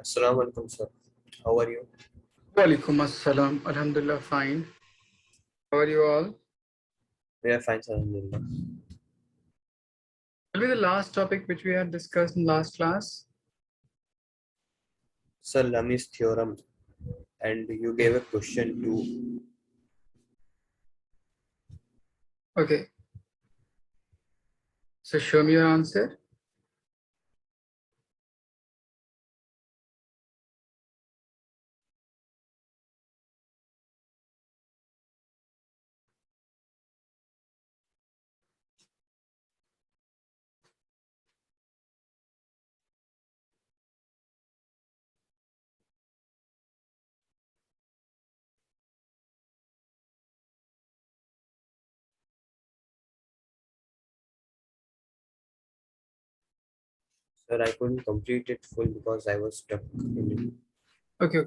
Assalamu alaikum, sir. How are you? Walaikum assalam. Alhamdulillah, fine. How are you all? We are fine, sir. Alhamdulillah. What will be the last topic which we had discussed in last class? Sir, Lami's theorem, and you gave a question to. Okay. So show me your answer. Sir, I couldn't complete it full because I was stuck in it. Okay.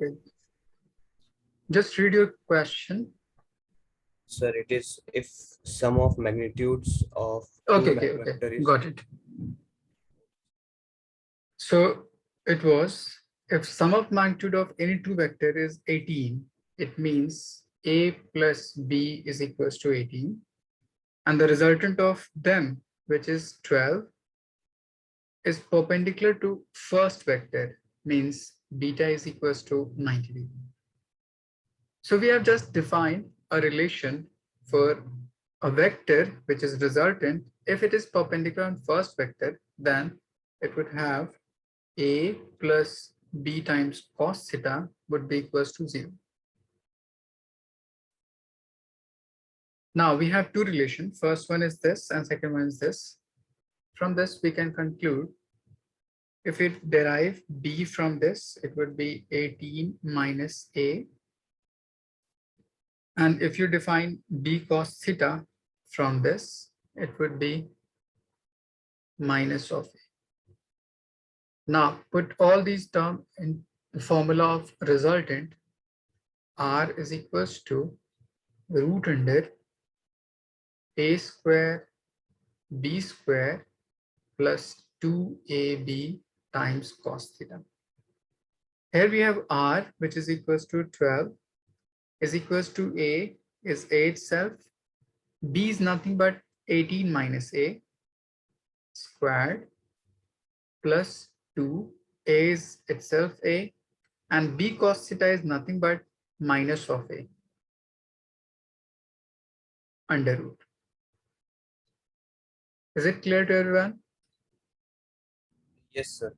Just read your question. Sir, it is if sum of magnitudes of two Okay. vector is. Got it. So it was if sum of magnitude of any two vector is 18, it means A plus B is equals to 18. And the resultant of them, which is 12, is perpendicular to first vector, means beta is equals to 90 degree. So we have just defined a relation for a vector which is resultant. If it is perpendicular on first vector, then it would have a plus b times cos theta would be equals to 0. Now we have two relations. First one is this and second one is this. From this we can conclude if it derive b from this, it would be 18 minus a. And if you define b cos theta from this, it would be minus of a. Now put all these terms in the formula of resultant. R is equals to root under a square b square plus 2ab times cos theta. Here we have R, which is equals to 12, is equals to a is a itself. B is nothing but 18 minus a squared plus 2. A is itself a, and b cos theta is nothing but minus of a under root. Is it clear to everyone? Yes, sir.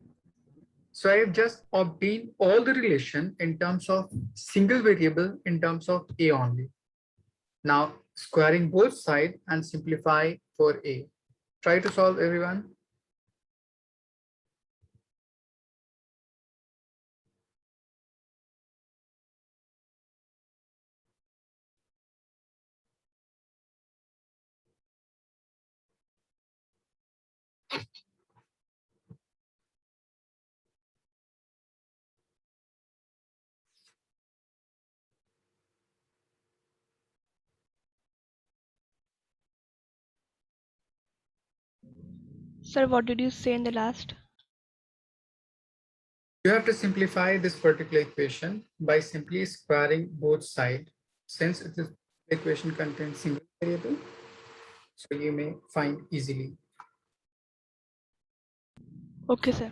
So I have just obtained all the relation in terms of single variable in terms of a only. Now squaring both sides and simplify for a. Try to solve, everyone. Sir, what did you say in the last? You have to simplify this particular equation by simply squaring both sides. Since this equation contains single variable, so you may find easily. Okay, sir.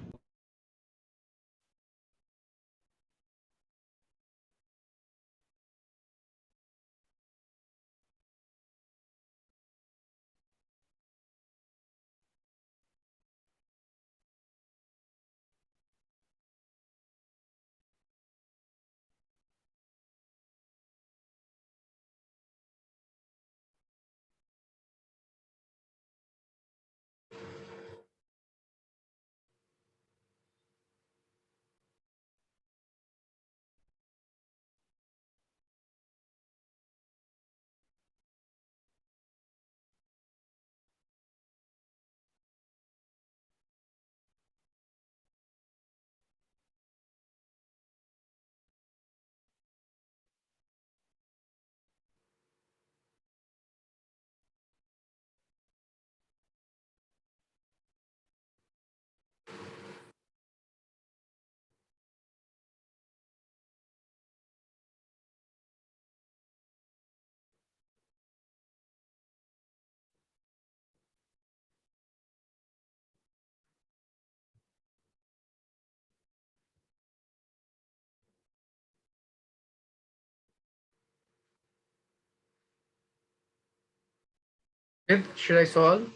Should I solve?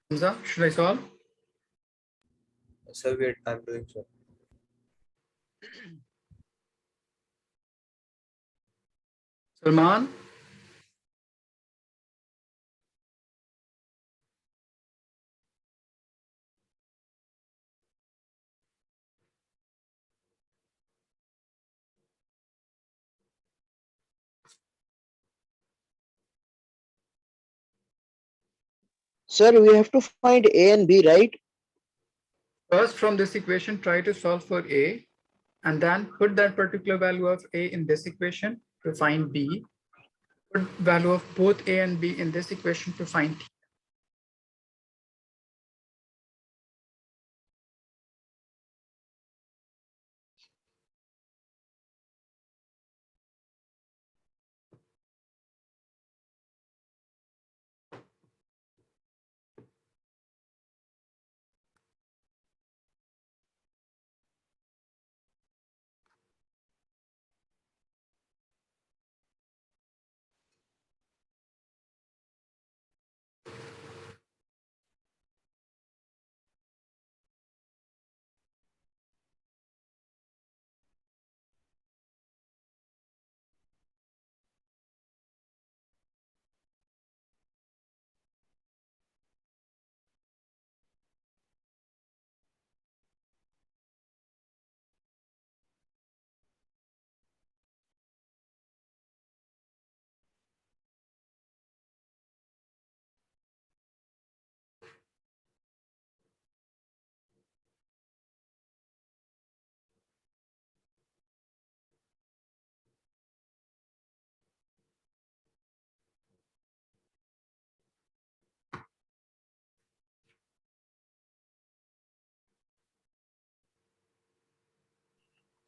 Hamza, should I solve? So wait, I'm doing so. Salman? Sir, we have to find A and B, right? First, from this equation, try to solve for A and then put that particular value of A in this equation to find B. Put value of both A and B in this equation to find T.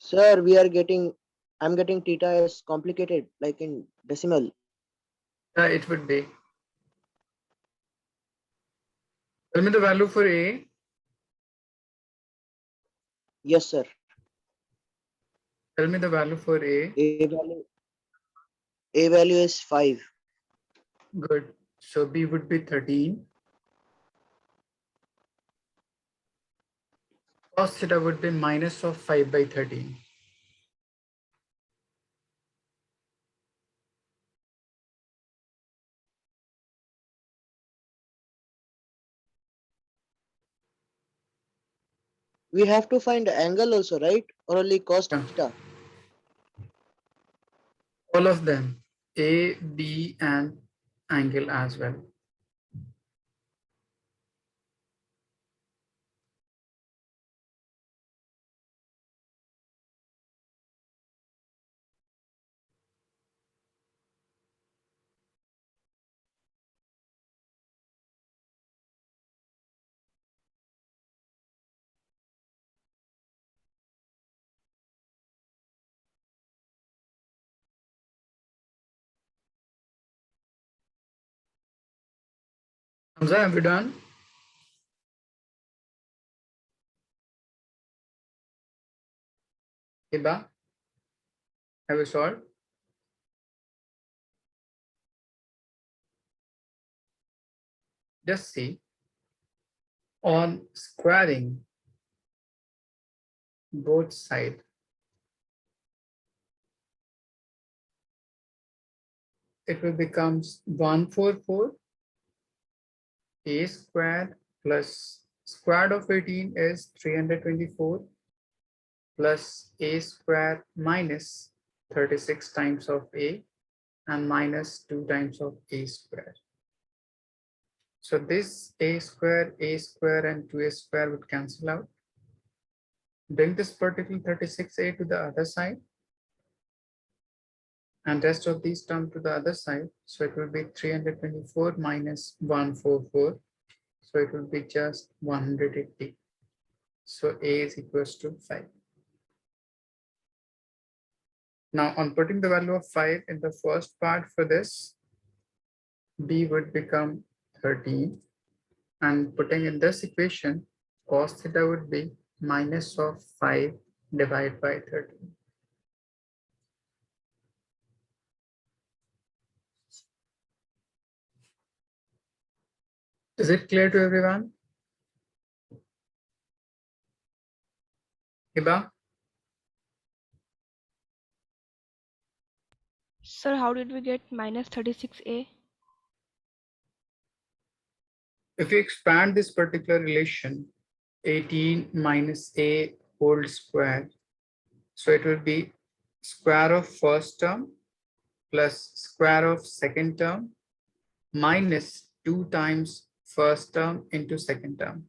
Sir, I'm getting theta as complicated, like in decimal. It would be. Tell me the value for A. Yes, sir. Tell me the value for A. A value is 5. Good. So B would be 13. Cos theta would be minus of 5 by 13. We have to find angle also, right? Or only cos Yeah. theta? All of them, A, B, and angle as well. Hamza, have you done? Hiba, have you solved? Just see, on squaring both sides, it will become 144 A squared plus square root of 18 is 324 plus A squared minus 36 times of A and minus 2 times of A squared. So this A square, and 2A square would cancel out. Bring this particular 36A to the other side and rest of these terms to the other side. So it will be 324 minus 144. So it will be just 180. So A is equals to 5. Now on putting the value of 5 in the first part for this, B would become 13. And putting in this equation, cos theta would be minus of 5 divided by 13. Is it clear to everyone? Hiba? Sir, how did we get minus 36a? If you expand this particular relation, 18 minus a whole square, so it will be square of first term plus square of second term minus 2 times first term into second term.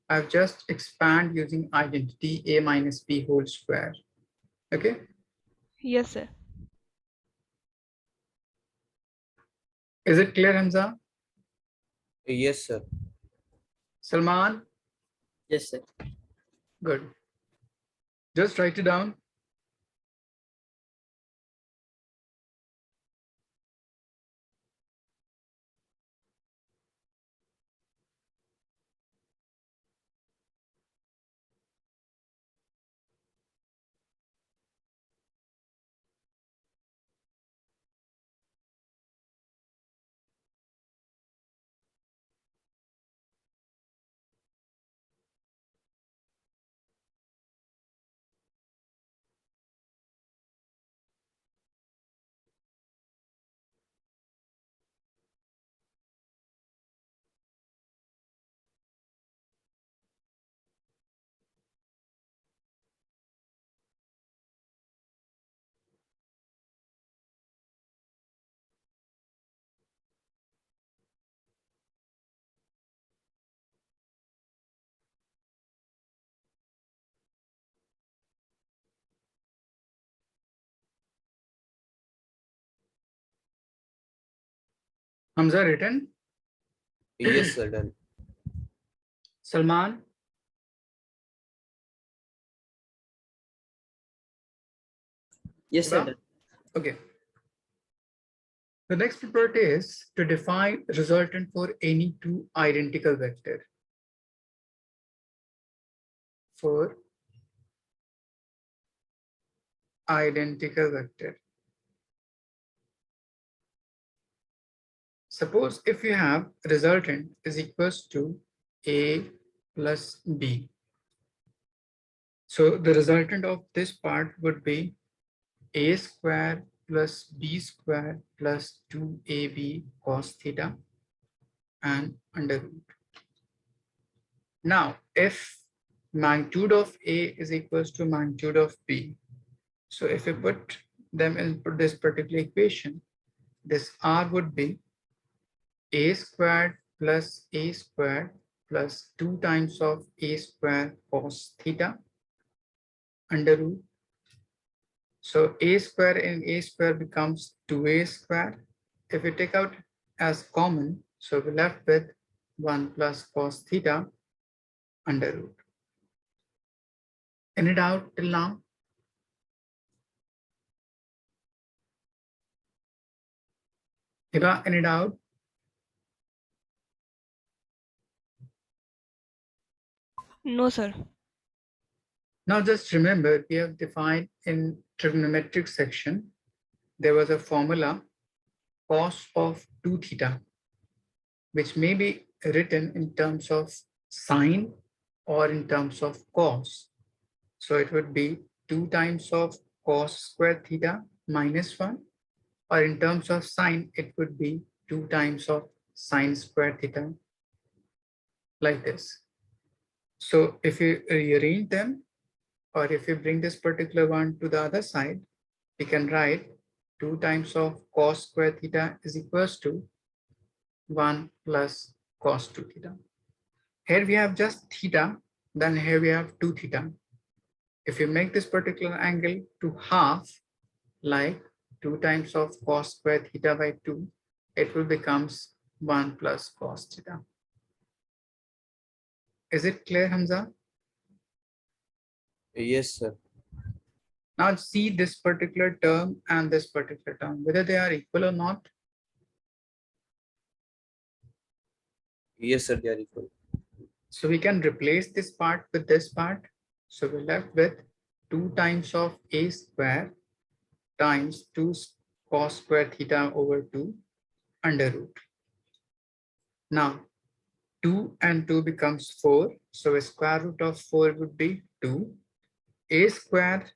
I've just expand using identity a minus b whole square. Okay. Yes, sir. Is it clear, Hamza? Yes, sir. Salman? Yes, sir. Good. Just write it down. Hamza written. Yes, sir. Done. Salman? Yes, sir. Hiba? Done. Okay. The next property is to define resultant for any two identical vector. For identical vector. Suppose if you have resultant is equals to a plus b. So the resultant of this part would be a square plus b square plus 2ab cos theta and under root. Now, if magnitude of a is equals to magnitude of b, so if you put them in this particular equation, this r would be a squared plus a squared plus 2 times of a square cos theta under root. So a square and a square becomes 2a square. If we take out as common, so we're left with 1 plus cos theta under root. Any doubt till now? Hiba, any doubt? No, sir. Now just remember, we have defined in trigonometric section, there was a formula cos of 2 theta, which may be written in terms of sine or in terms of cos. So it would be 2 times of cos square theta minus 1, or in terms of sine, it would be 2 times of sine square theta, like this. So if you rearrange them, or if you bring this particular one to the other side, we can write 2 times of cos square theta is equals to 1 plus cos 2 theta. Here we have just theta, then here we have 2 theta. If you make this particular angle to half, like 2 times of cos square theta by 2, it will becomes 1 plus cos theta. Is it clear, Hamza? Yes, sir. Now see this particular term and this particular term, whether they are equal or not. Yes, sir. They are equal. So we can replace this part with this part. So we're left with 2 times of a square times 2 cos square theta over 2 under root. Now, 2 and 2 becomes 4. So a square root of 4 would be 2. A square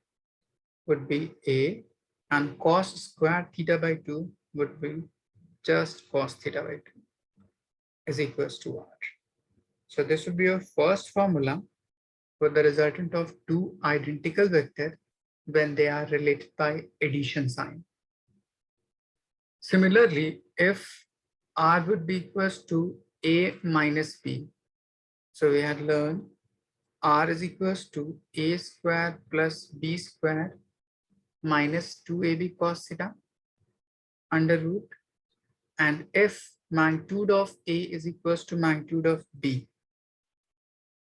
would be A, and cos square theta by 2 would be just cos theta by 2 is equals to R. So this would be your first formula for the resultant of two identical vectors when they are related by addition sign. Similarly, if R would be equals to A minus B, so we had learned R is equals to A square plus B square minus 2AB cos theta under root, and if magnitude of A is equals to magnitude of B.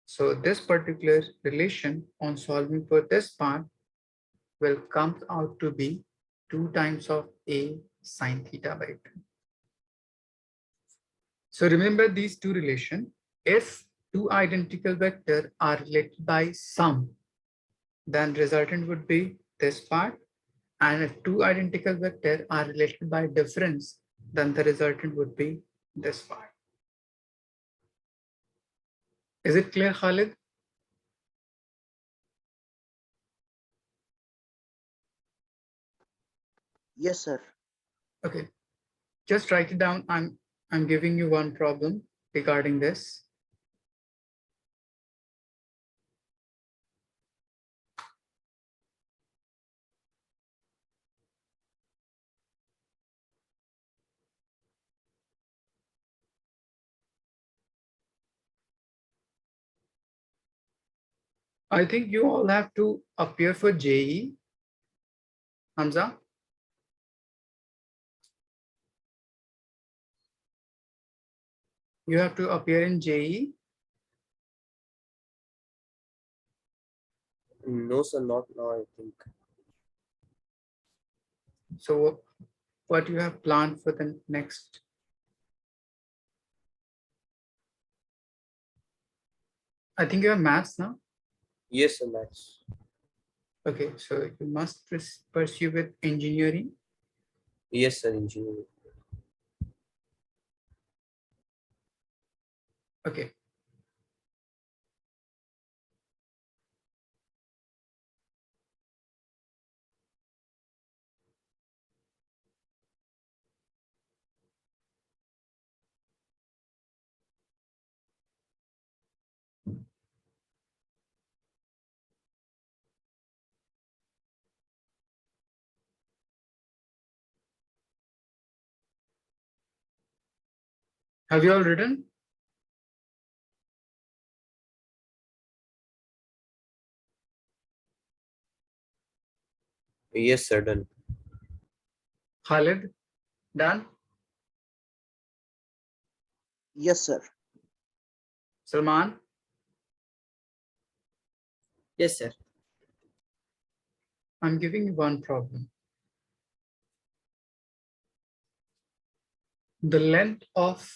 So this particular relation on solving for this part will come out to be 2 times of A sine theta by 2. So remember these two relations. If two identical vectors are related by sum, then resultant would be this part. And if two identical vectors are related by difference, then the resultant would be this part. Is it clear, Khalid? Yes, sir. Okay, just write it down. I'm giving you one problem regarding this. I think you all have to appear for JE, Hamza. You have to appear in JE. No, sir, not now, I think. So what you have planned for the next? I think you have maths now. Yes, sir, maths. Okay, so you must pursue with engineering. Yes, sir, engineering. Okay. Have you all written? Yes, sir, done. Khalid, done? Yes, sir. Salman, Yes, sir. I'm giving you one problem. The length of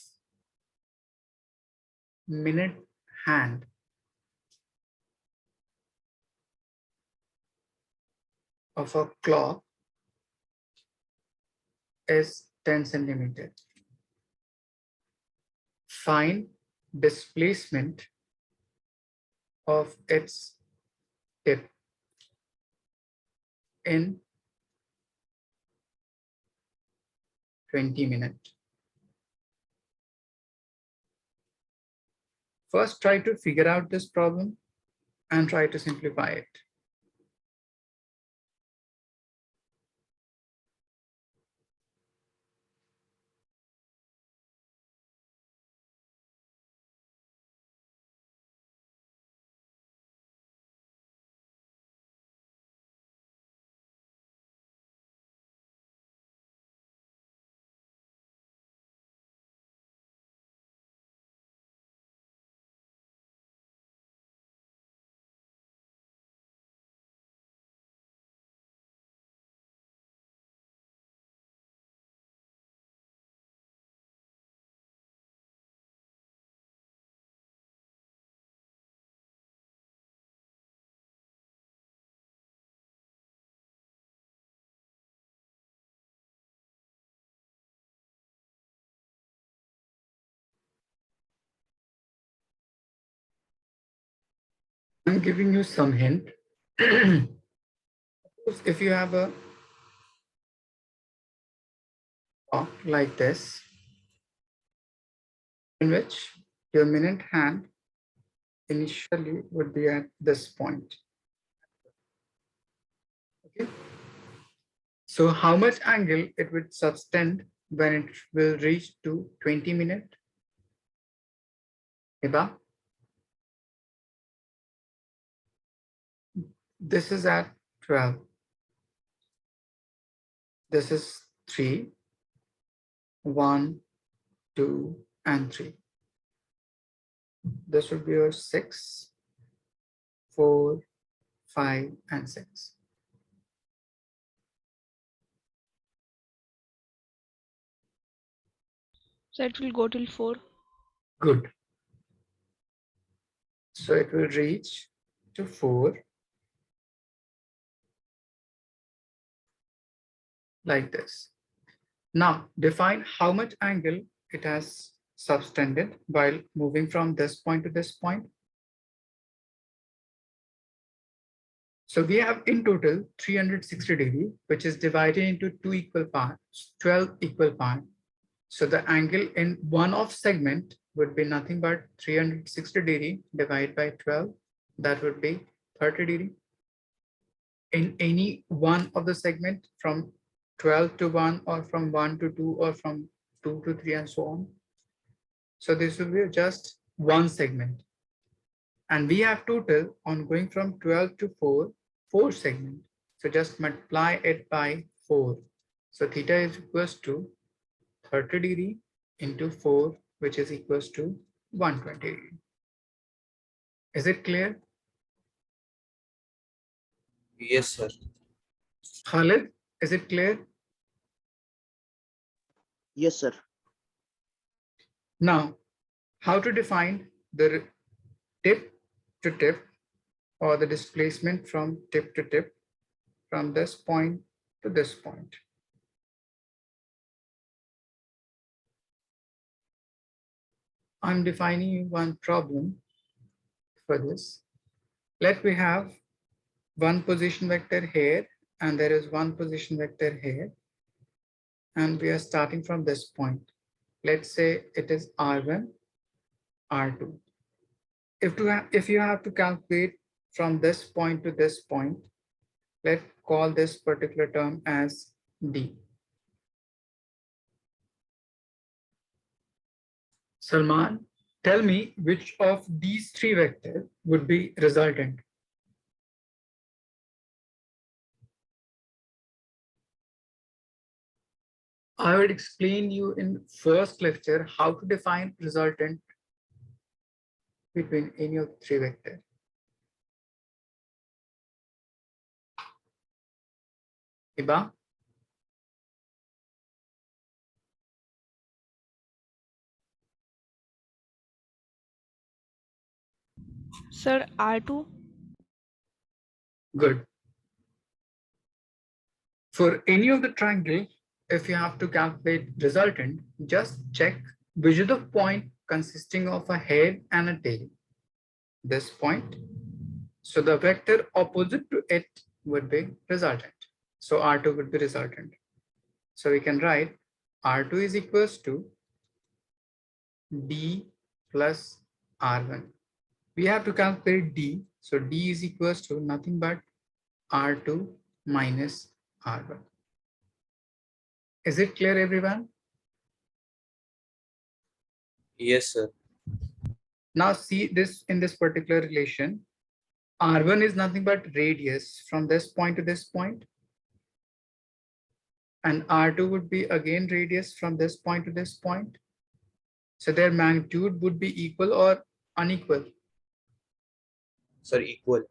minute hand of a clock is 10 centimeter. Find displacement of its tip in 20 minutes. First, try to figure out this problem and try to simplify it. I'm giving you some hint. If you have a clock like this, in which your minute hand initially would be at this point. Okay. So how much angle it would subtend when it will reach to 20 minutes? Eba? This is at 12. This is 3, 1, 2, and 3. This would be your 6, 4, 5, and 6. So it will go till 4. Good. So it will reach to 4 like this. Now define how much angle it has subtended while moving from this point to this point. So we have in total 360 degree, which is divided into 2 equal parts, 12 equal parts. So the angle in one of segment would be nothing but 360 degree divided by 12. That would be 30 degree. In any one of the segment from 12 to 1 or from 1 to 2 or from 2 to 3 and so on. So this will be just one segment. And we have total on going from 12 to 4 segment. So just multiply it by 4. So theta is equals to 30 degree into 4, which is equals to 120 degree. Is it clear? Yes, sir. Khalid, is it clear? Yes, sir. Now, how to define the tip to tip or the displacement from tip to tip from this point to this point. I'm defining one problem for this. Let me have one position vector here and there is one position vector here. And we are starting from this point. Let's say it is R1, R2. If you have to calculate from this point to this point, let's call this particular term as D. Salman, tell me which of these 3 vectors would be resultant. I will explain you in first lecture how to define resultant between any of 3 vectors. Iba? Sir, R2. Good. For any of the triangle, if you have to calculate resultant, just check which is the point consisting of a head and a tail. This point. So the vector opposite to it would be resultant. So R2 would be resultant. So we can write R2 is equals to D plus R1. We have to calculate D. So D is equals to nothing but R2 minus R1. Is it clear, everyone? Yes, sir. Now see this in this particular relation. R1 is nothing but radius from this point to this point. And R2 would be again radius from this point to this point. So their magnitude would be equal or unequal. Sir, equal.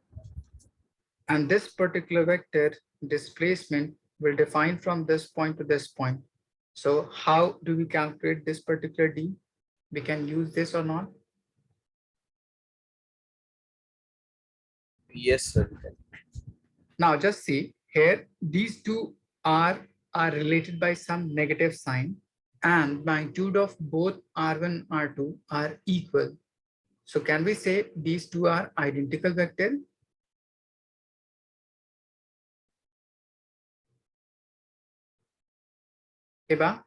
And this particular vector displacement will define from this point to this point. So how do we calculate this particular D? We can use this or not? Yes, sir. we can. Now just see here, these two are related by some negative sign and magnitude of both R1 and R2 are equal. So can we say these two are identical vector? Eba,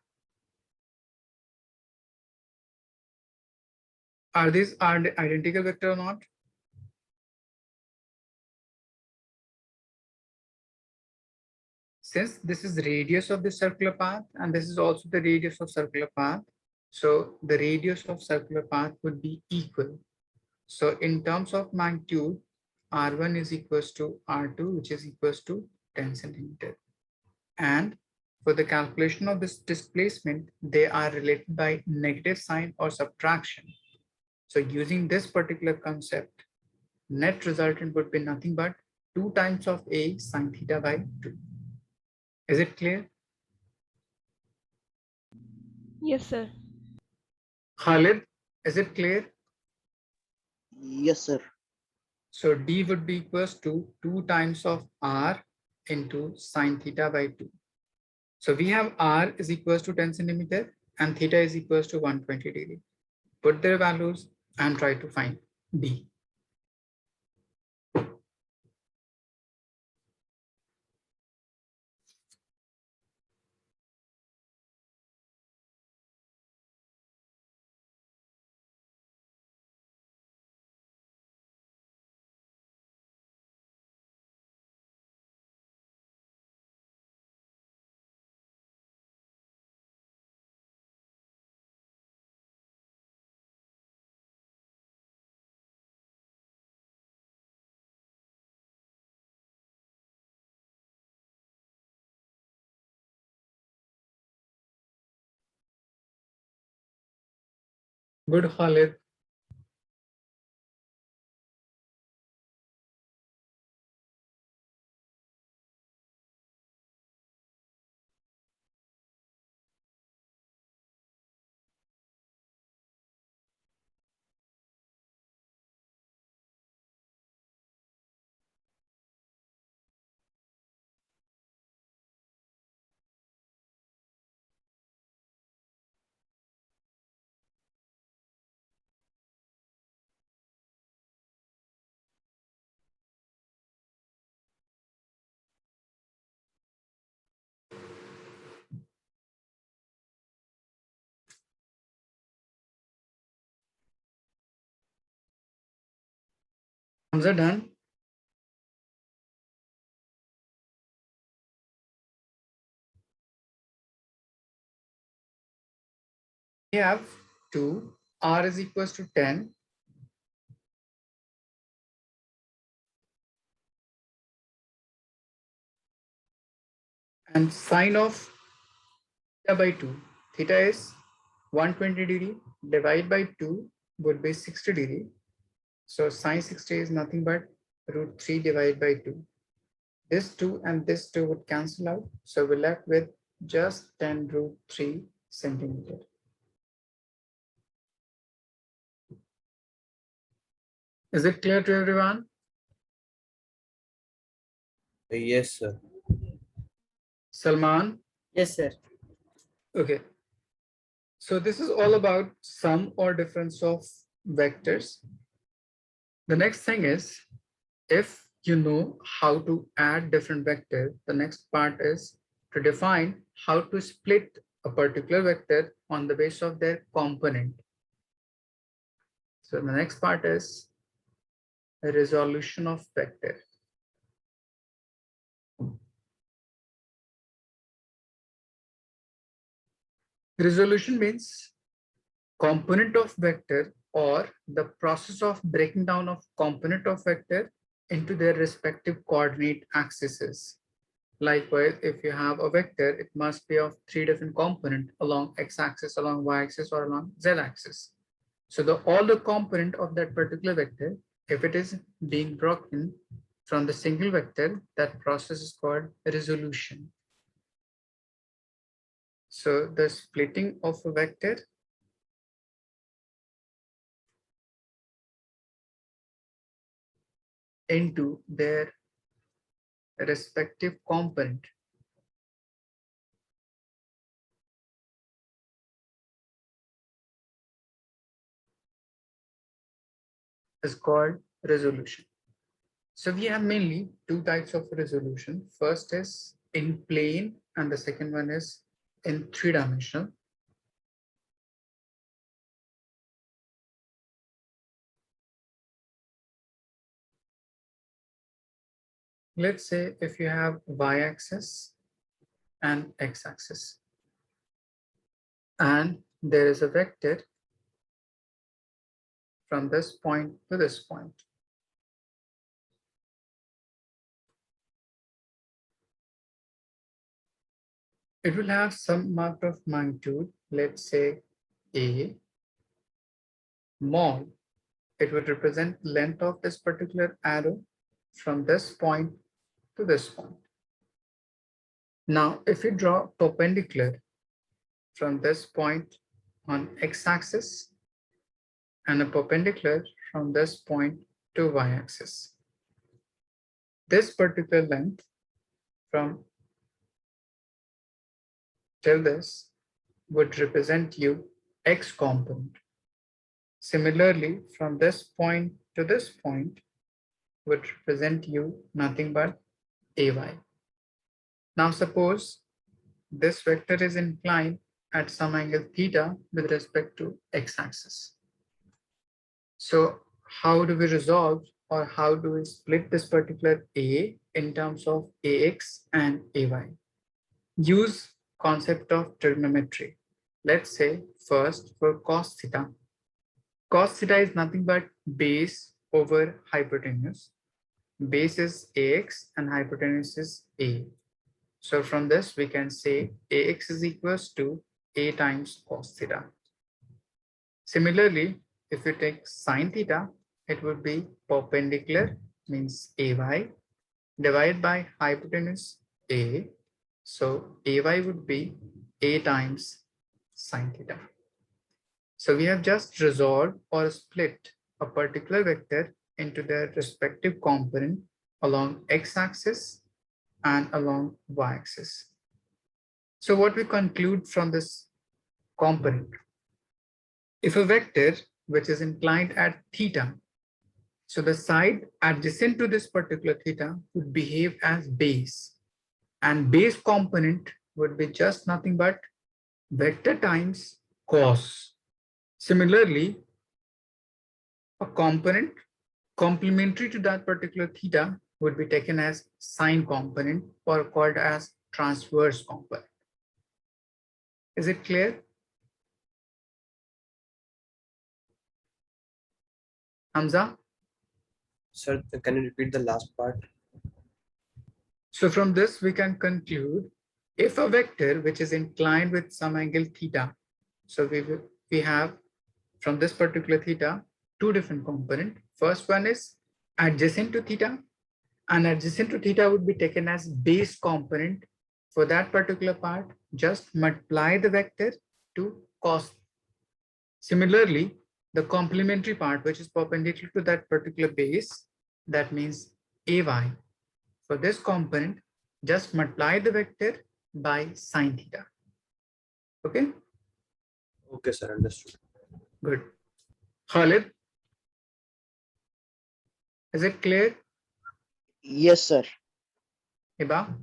are these identical vector or not? Since this is radius of the circular path and this is also the radius of circular path, so the radius of circular path would be equal. So in terms of magnitude, R1 is equals to R2, which is equals to 10 centimeter. And for the calculation of this displacement, they are related by negative sign or subtraction. So using this particular concept, net resultant would be nothing but 2 times of A sine theta by 2. Is it clear? Yes, sir. Khalid, is it clear? Yes, sir. So D would be equals to 2 times of R into sine theta by 2. So we have R is equals to 10 centimeter and theta is equals to 120 degree. Put their values and try to find D. Good, Khalid. Hamza done. We have 2, R is equals to 10. And sine of theta by 2. Theta is 120 degree. Divide by 2 would be 60 degree. So sine 60 is nothing but root 3 divided by 2. This 2 and this 2 would cancel out. So we're left with just 10 root 3 centimeter. Is it clear to everyone? Yes, sir. Salman? Yes, sir. Okay. So this is all about sum or difference of vectors. The next thing is, if you know how to add different vectors, the next part is to define how to split a particular vector on the basis of their component. So the next part is a resolution of vector. Resolution means component of vector or the process of breaking down of component of vector into their respective coordinate axes. Likewise, if you have a vector, it must be of 3 different components along x-axis, along y-axis, or along z-axis. So all the component of that particular vector, if it is being broken from the single vector, that process is called resolution. So the splitting of a vector into their respective component. is called resolution. So we have mainly two types of resolution. First is in plane and the second one is in three-dimensional. Let's say if you have y-axis and x-axis, and there is a vector from this point to this point. It will have some amount of magnitude, let's say a mod. It would represent length of this particular arrow from this point to this point. Now, if you draw perpendicular from this point on x-axis and a perpendicular from this point to y-axis, this particular length from till this would represent you x component. Similarly, from this point to this point would represent you nothing but ay. Now suppose this vector is inclined at some angle theta with respect to x-axis. So how do we resolve or how do we split this particular a in terms of ax and ay? Use concept of trigonometry. Let's say first for cos theta. Cos theta is nothing but base over hypotenuse. Base is ax and hypotenuse is a. So from this we can say ax is equals to a times cos theta. Similarly, if you take sine theta, it would be perpendicular, means ay, divided by hypotenuse a. So ay would be a times sine theta. So we have just resolved or split a particular vector into their respective component along x-axis and along y-axis. So what we conclude from this component, if a vector which is inclined at theta, so the side adjacent to this particular theta would behave as base, and base component would be just nothing but vector times cos. Similarly, a component complementary to that particular theta would be taken as sine component or called as transverse component. Is it clear? Hamza? Sir, can you repeat the last part? So from this, we can conclude if a vector which is inclined with some angle theta, so we have from this particular theta, two different components. First one is adjacent to theta, and adjacent to theta would be taken as base component. For that particular part, just multiply the vector to cos. Similarly, the complementary part, which is perpendicular to that particular base, that means ay. For this component, just multiply the vector by sine theta. Okay, Okay, sir, understood. good. Khalid, is it clear? Yes, sir. Hiba?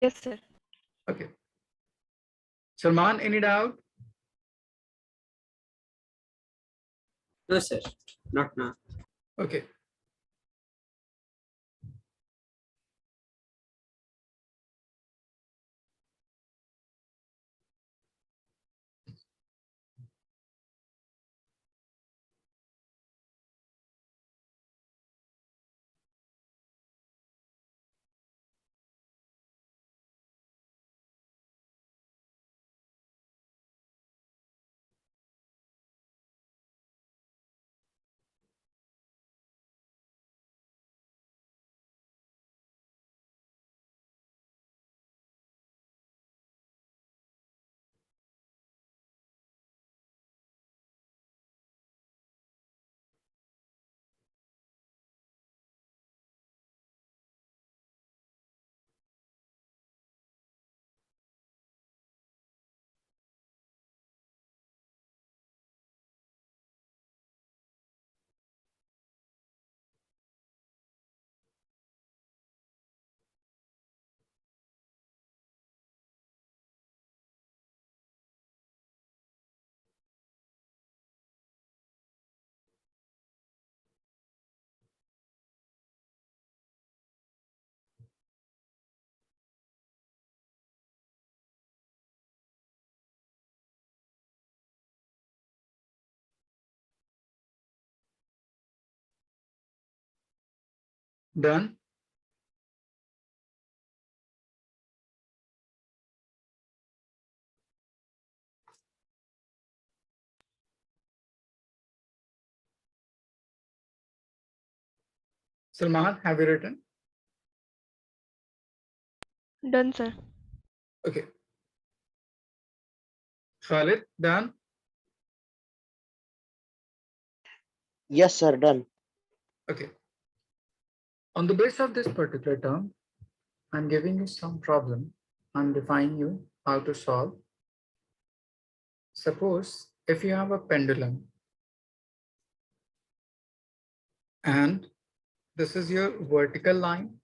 Yes, sir. Okay. Salman, any doubt? No, sir, not now. Okay. Done? Salman, have you written? Done, sir. Okay. Khalid, done? Yes, sir, done. Okay. On the basis of this particular term, I'm giving you some problem. I'm defining you how to solve. Suppose if you have a pendulum and this is your vertical line.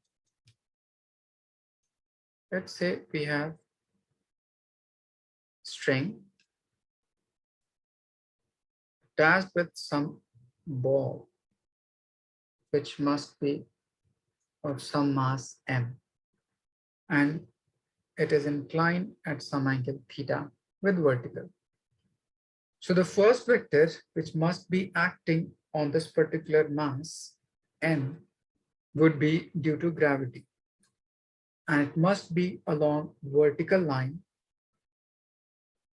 Let's say we have string attached with some ball, which must be of some mass m, and it is inclined at some angle theta with vertical. So the first vector which must be acting on this particular mass m would be due to gravity, and it must be along vertical line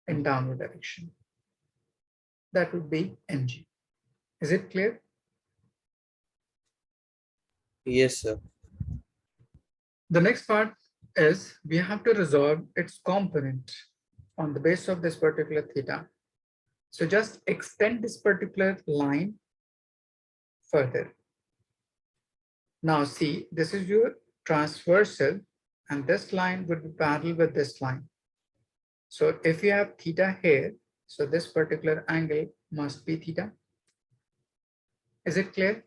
in downward direction. That would be mg. Is it clear? Yes, sir. The next part is we have to resolve its component on the basis of this particular theta. So just extend this particular line further. Now see, this is your transversal and this line would be parallel with this line. So if you have theta here, so this particular angle must be theta. Is it clear?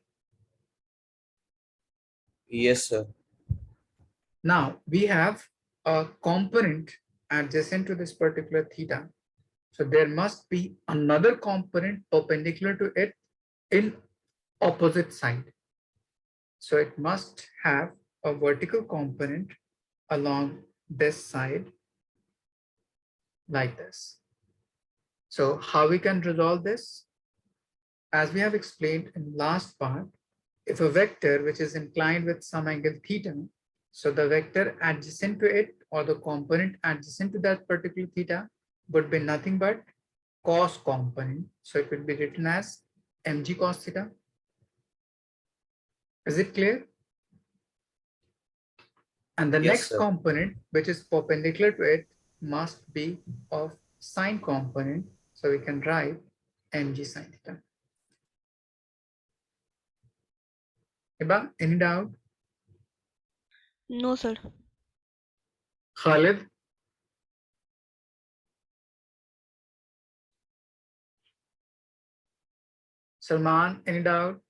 Yes, sir. Now we have a component adjacent to this particular theta. So there must be another component perpendicular to it in opposite side. So it must have a vertical component along this side like this. So how we can resolve this? As we have explained in last part, if a vector which is inclined with some angle theta, so the vector adjacent to it or the component adjacent to that particular theta would be nothing but cos component. So it will be written as mg cos theta. Is it clear? And the Yes, next sir. component, which is perpendicular to it, must be of sine component. So we can write mg sine theta. Iba, any doubt? No, sir. Khalid? Salman, any doubt?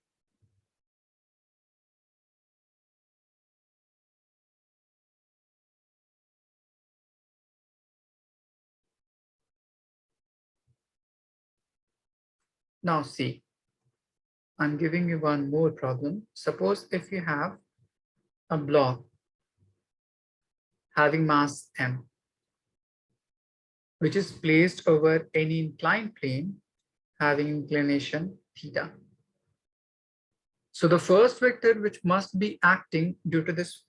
Now see, I'm giving you one more problem. Suppose if you have a block having mass m, which is placed over any inclined plane having inclination theta. So the first vector which must be acting due to this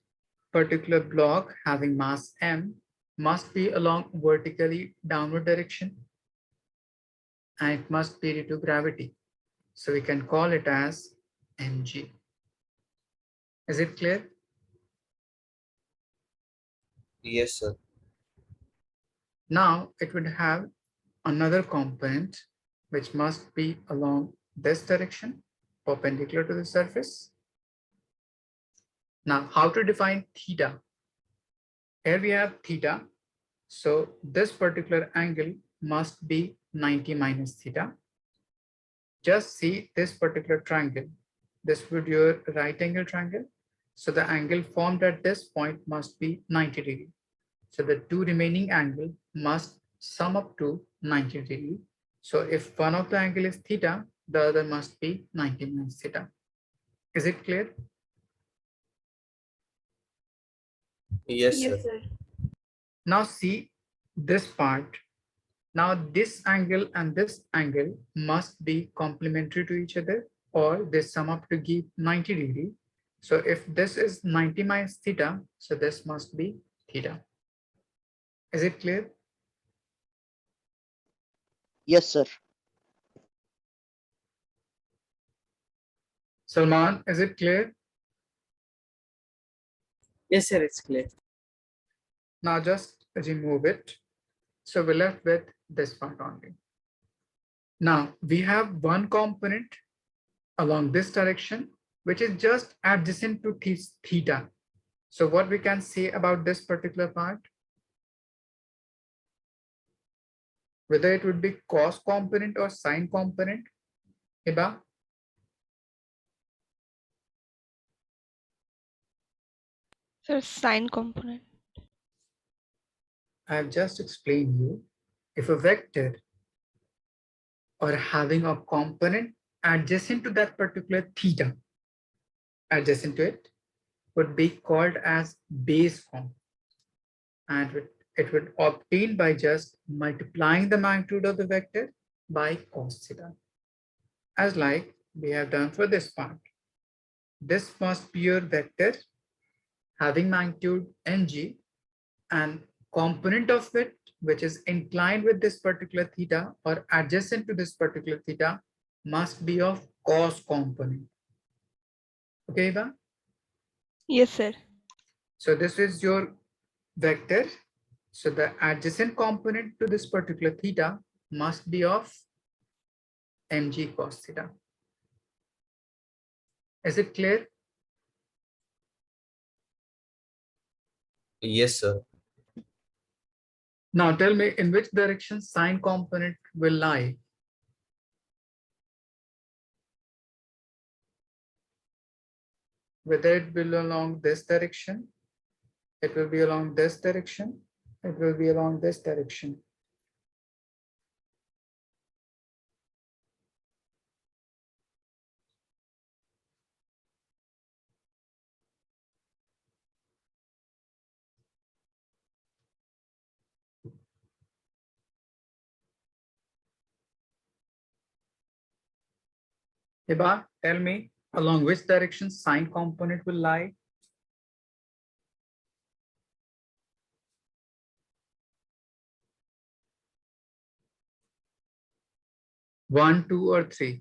particular block having mass m must be along vertically downward direction, and it must be due to gravity. So we can call it as mg. Is it clear? Yes, sir. Now it would have another component which must be along this direction, perpendicular to the surface. Now, how to define theta? Here we have theta. So this particular angle must be 90 minus theta. Just see this particular triangle. This would be your right angle triangle. So the angle formed at this point must be 90 degree. So the two remaining angle must sum up to 90 degree. So if one of the angle is theta, the other must be 90 minus theta. Is it clear? Yes, Yes, sir. sir. Now see this part. Now this angle and this angle must be complementary to each other, or they sum up to give 90 degree. So if this is 90 minus theta, so this must be theta. Is it clear? Yes, sir. Salman, is it clear? Yes, sir, it's clear. Now just remove it. So we're left with this part only. Now we have one component along this direction, which is just adjacent to theta. So what we can say about this particular part, whether it would be cos component or sine component, Hiba? Sir, sine component. I have just explained you, if a vector or having a component adjacent to that particular theta, adjacent to it, would be called as base form. And it would obtain by just multiplying the magnitude of the vector by cos theta. As like we have done for this part. This must be your vector having magnitude ng, and component of it which is inclined with this particular theta or adjacent to this particular theta must be of cos component. Okay, Eva? Yes, sir. So this is your vector. So the adjacent component to this particular theta must be of mg cos theta. Is it clear? Yes, sir. Now tell me in which direction sine component will lie. Whether it will along this direction, it will be along this direction, it will be along this direction. Hiba, tell me along which direction sine component will lie. 1, 2, or 3?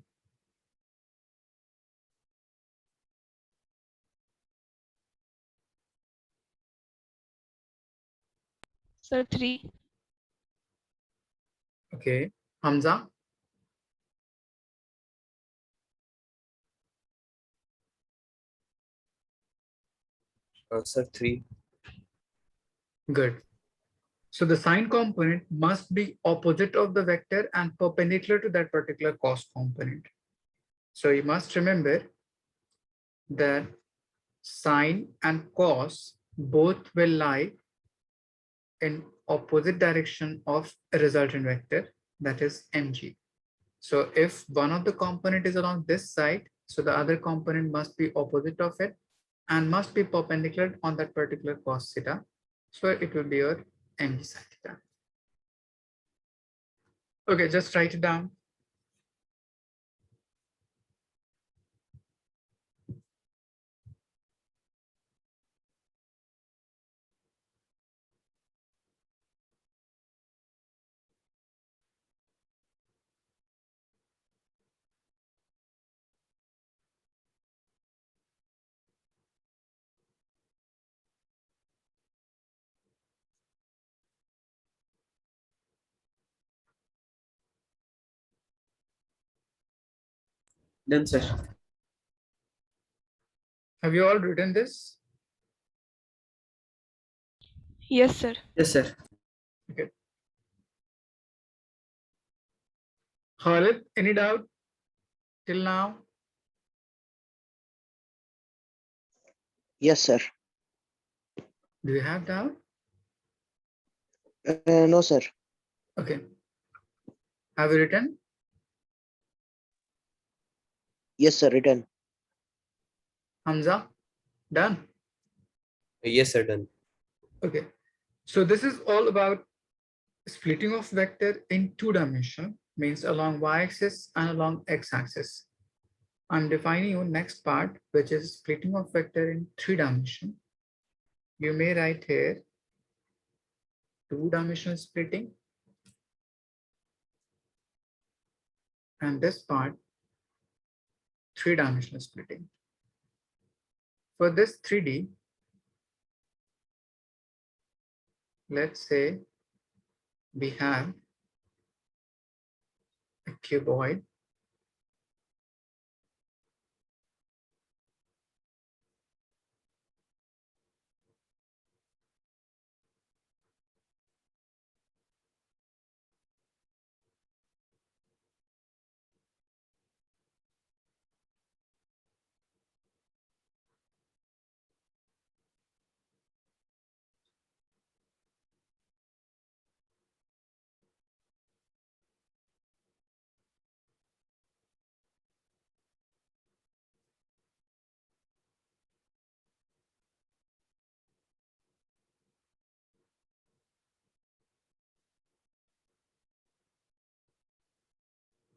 Sir, 3. Okay. Hamza? Sir, 3. Good. So the sine component must be opposite of the vector and perpendicular to that particular cos component. So you must remember that sine and cos both will lie in opposite direction of a resultant vector, that is mg. So if one of the component is along this side, so the other component must be opposite of it and must be perpendicular on that particular cos theta. So it will be your mg sin theta. Okay, just write it down. Done, sir. Have you all written this? Yes, sir. Yes, sir. Okay. Khalid, any doubt till now? Yes, sir. Do you have doubt? No, sir. Okay. Have you written? Yes, sir. Written. Hamza, done? Yes, sir, done. Okay. So this is all about splitting of vector in 2 dimension, means along y-axis and along x-axis. I'm defining you next part, which is splitting of vector in 3 dimension. You may write here 2-dimensional splitting, and this part 3-dimensional splitting. For this 3D, let's say we have a cuboid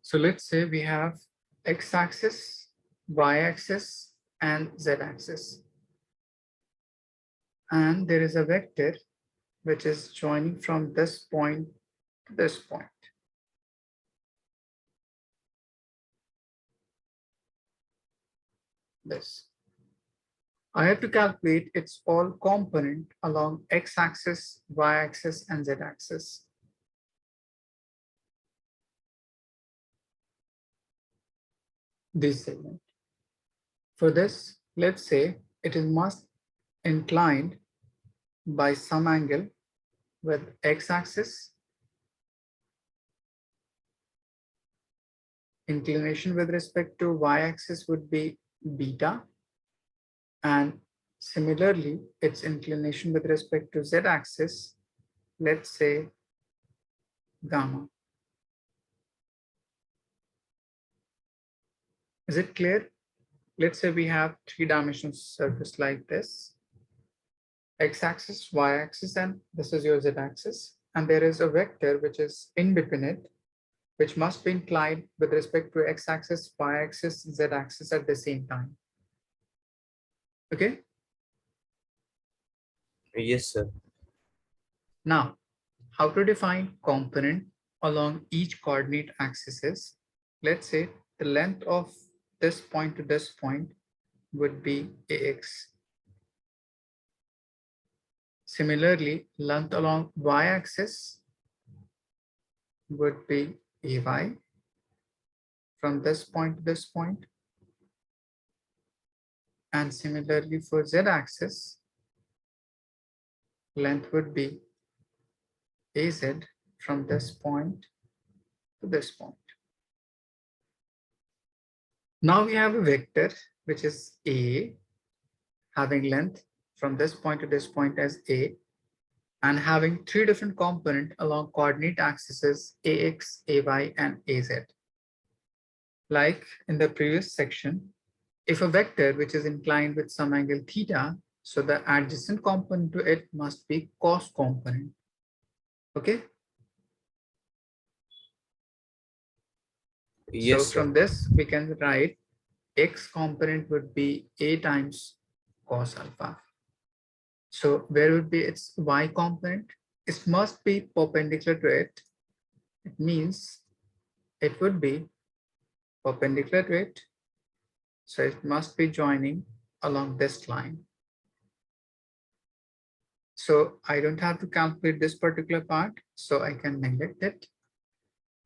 So let's say we have x-axis, y-axis, and z-axis. And there is a vector which is joining from this point to this point. This. I have to calculate its all component along x-axis, y-axis, and z-axis. This segment. For this, let's say it is must inclined by some angle with x-axis, inclination with respect to y-axis would be beta, and similarly its inclination with respect to z-axis, let's say gamma. Is it clear? Let's say we have 3-dimensional surface like this, x-axis, y-axis, and this is your z-axis, and there is a vector which is in between it, which must be inclined with respect to x-axis, y-axis, z-axis at the same time. Okay. Yes, sir. Now, how to define component along each coordinate axis is, let's say the length of this point to this point would be ax. Similarly, length along y-axis would be ay from this point to this point. And similarly for z-axis, length would be az from this point to this point. Now we have a vector which is a, having length from this point to this point as a, and having 3 different components along coordinate axes ax, ay, and az. Like in the previous section, if a vector which is inclined with some angle theta, so the adjacent component to it must be cos component. Okay. Yes, So sir. from this, we can write x component would be a times cos alpha. So where would be its y component? It must be perpendicular to it. It means it would be perpendicular to it. So it must be joining along this line. So I don't have to calculate this particular part, so I can neglect it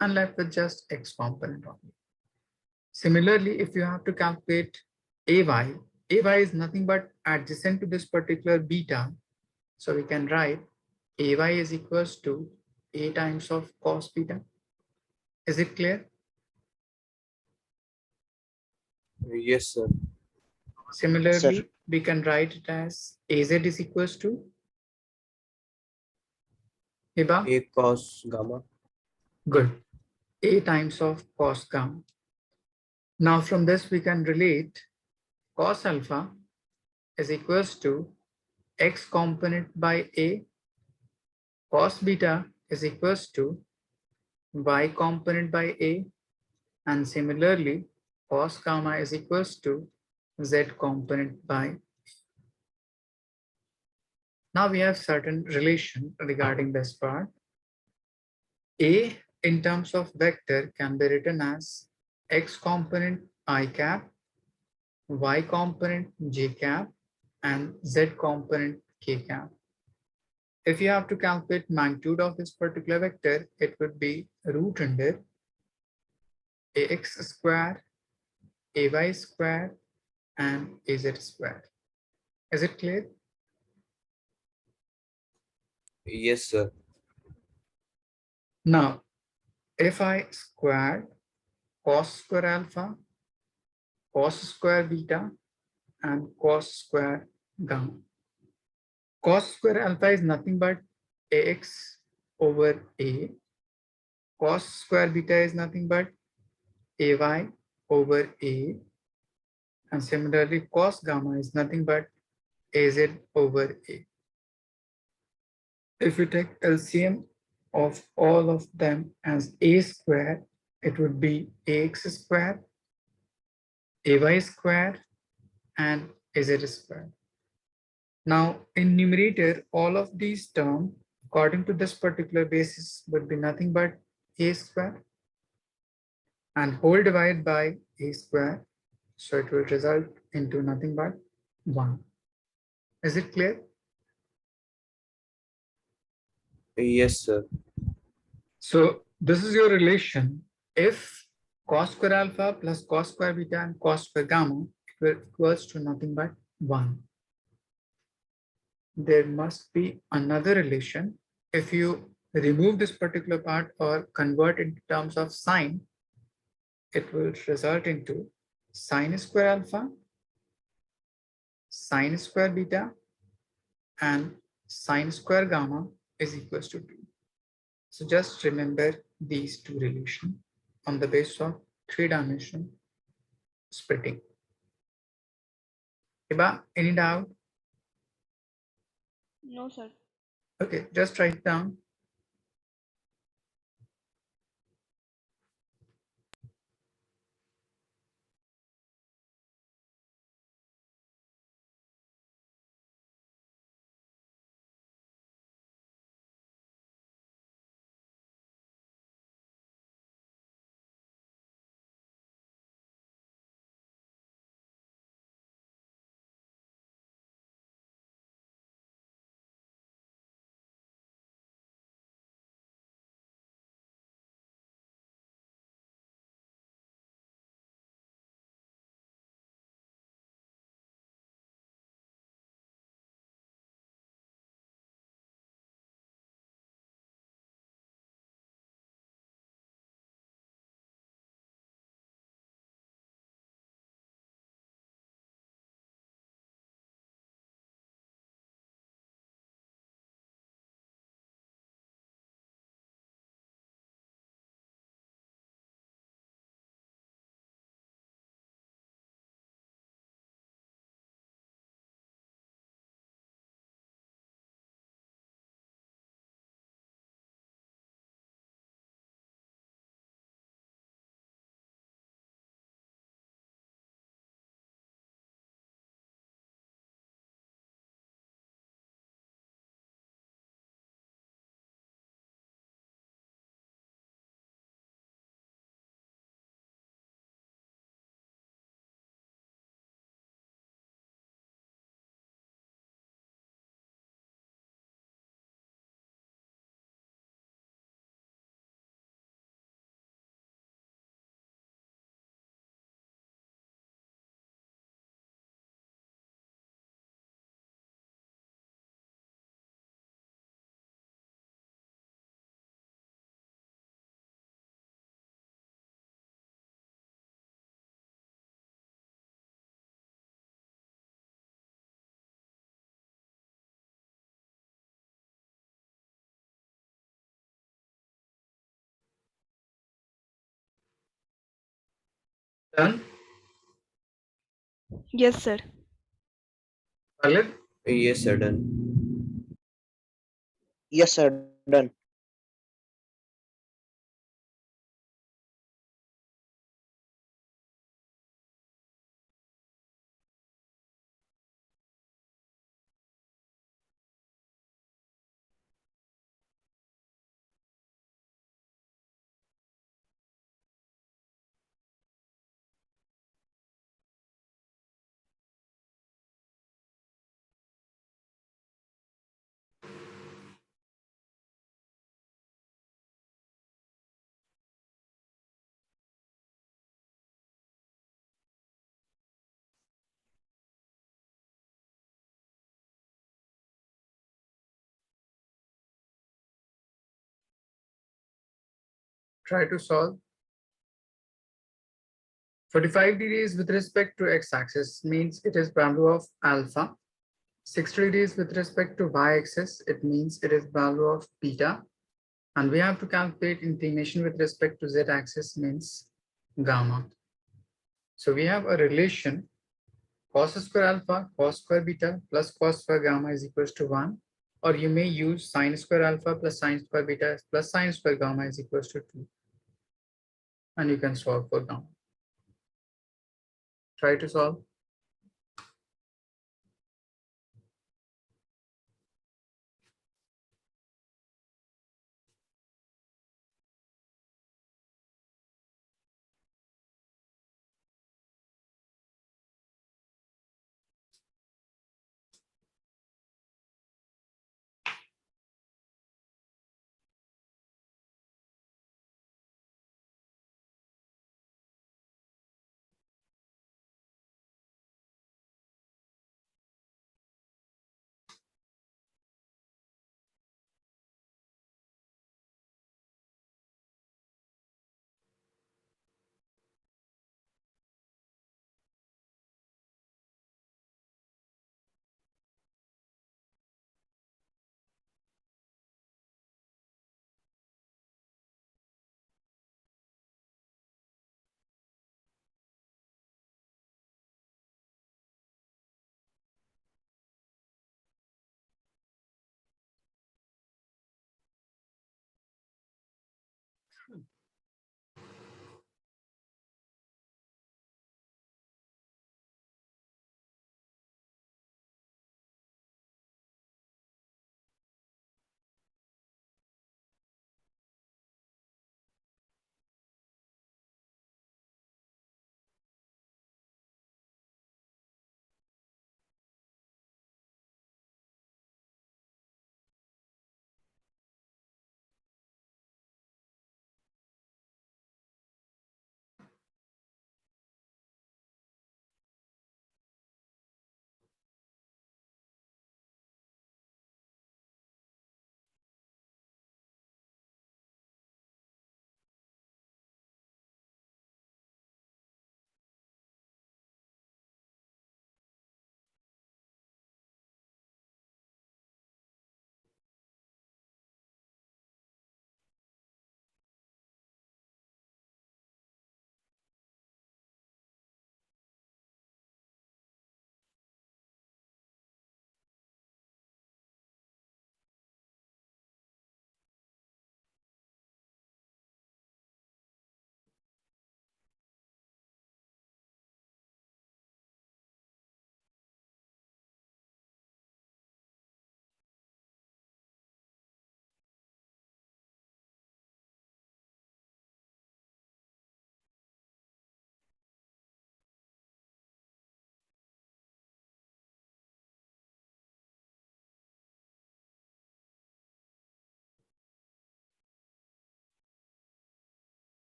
and left with just x component only. Similarly, if you have to calculate ay is nothing but adjacent to this particular beta. So we can write ay is equals to a times of cos beta. Is it clear? Yes, sir. Similarly, we can write it as az is equals to Hiba. A cos gamma. Good. A times of cos gamma. Now from this we can relate cos alpha is equals to x component by a, cos beta is equals to y component by a, and similarly cos gamma is equals to z component by. Now we have certain relation regarding this part. A in terms of vector can be written as x component I cap, y component j cap, and z component k cap. If you have to calculate magnitude of this particular vector, it would be root under ax square, ay square, and az square. Is it clear? Yes, sir. Now, if I square cos square alpha, cos square beta, and cos square gamma. Cos square alpha is nothing but ax over a. Cos square beta is nothing but ay over a. And similarly, cos gamma is nothing but az over a. If you take LCM of all of them as a square, it would be ax square, ay square, and az square. Now, in numerator, all of these terms, according to this particular basis, would be nothing but a square and whole divided by a square. So it will result into nothing but 1. Is it clear? Yes, sir. So this is your relation. If cos square alpha plus cos square beta and cos square gamma equals to nothing but 1. There must be another relation. If you remove this particular part or convert in terms of sine, it will result into sine square alpha, sine square beta, and sine square gamma is equals to 2. So just remember these two relations on the basis of 3-dimensional splitting. Iba, any doubt? No, sir. Okay, just write down. Done? Yes, sir. Valid? Yes, sir. Done. Yes, sir. Done. Try to solve. 45 degrees with respect to x-axis means it is value of alpha. 60 degrees with respect to y-axis, it means it is value of beta. And we have to calculate inclination with respect to z-axis means gamma. So we have a relation cos square alpha, cos square beta plus cos square gamma is equals to 1. Or you may use sin square alpha plus sin square beta plus sin square gamma is equals to 2. And you can solve for gamma. Try to solve.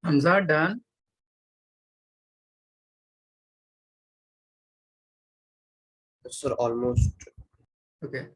Hamza, done. Sir, almost. Okay.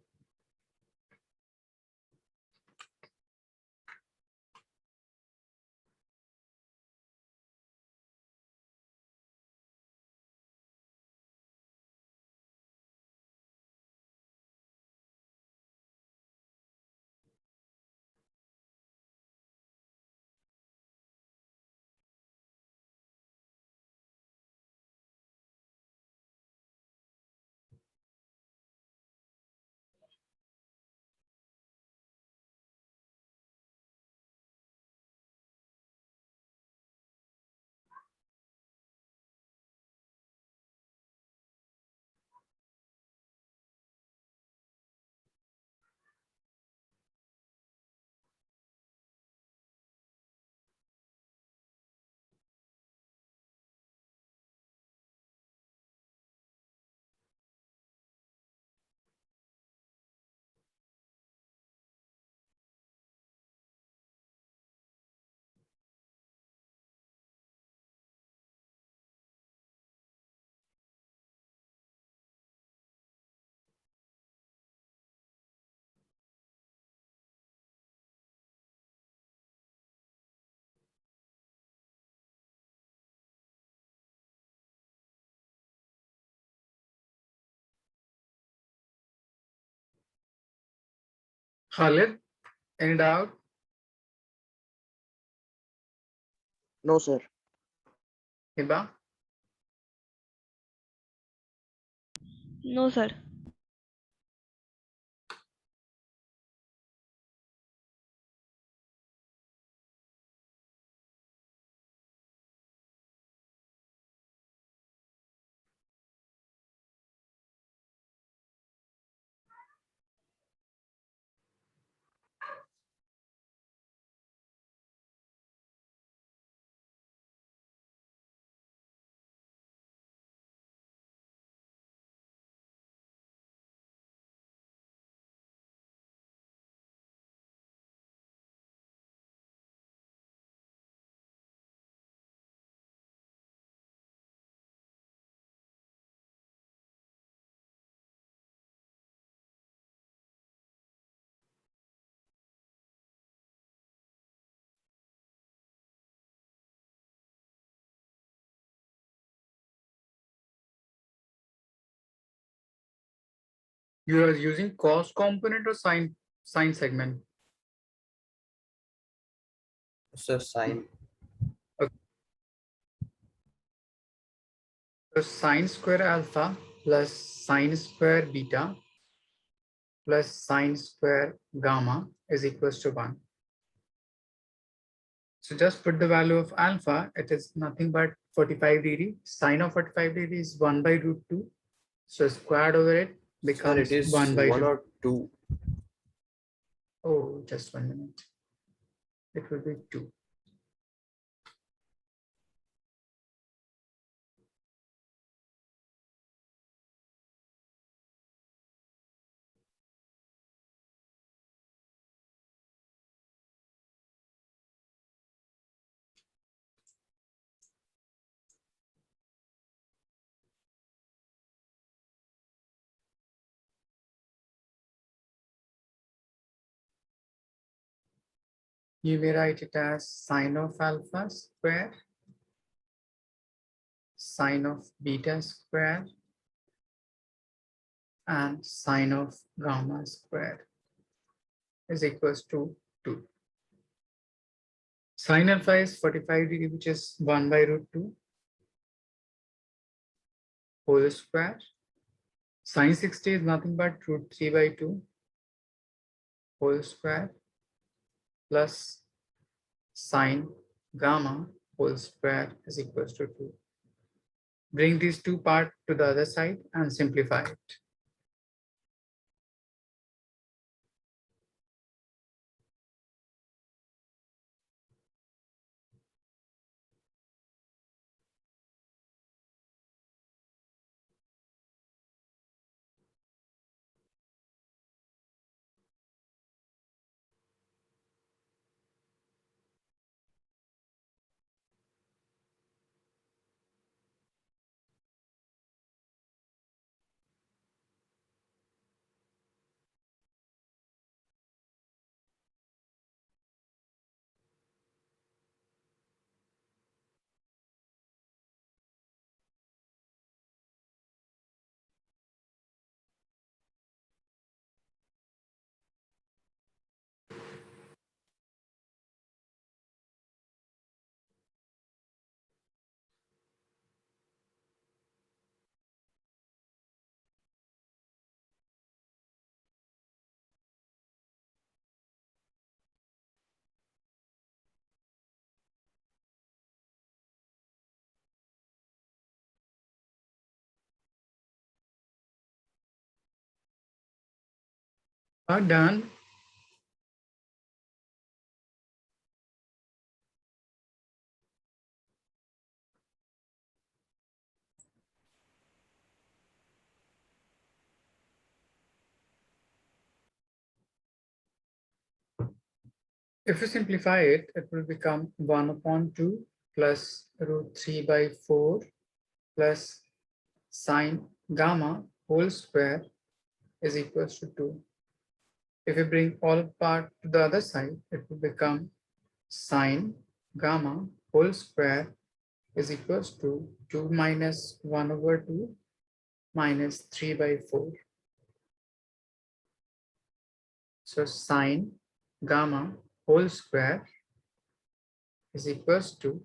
Khalid, any doubt? No, sir. Hiba? No, sir. You are using cost component or sign segment? So sine. So sine square alpha plus sine square beta plus sine square gamma is equals to 1. So just put the value of alpha. It is nothing but 45 degree. Sine of 45 degree is 1 by root 2. So squared over it Sir, becomes it is 1 by 1 2. or 2. Oh, just 1 minute. It will be 2. You may write it as sine of alpha square, sine of beta square, and sine of gamma square is equals to 2. Sine alpha is 45 degree, which is 1 by root 2 whole square. Sine 60 is nothing but root 3 by 2 whole square plus sine gamma whole square is equals to 2. Bring these two parts to the other side and simplify it. Are done. If you simplify it, it will become 1 upon 2 plus root 3 by 4 plus sine gamma whole square is equals to 2. If you bring all part to the other side, it will become sine gamma whole square is equals to 2 minus 1 over 2 minus 3 by 4. So sine gamma whole square is equals to,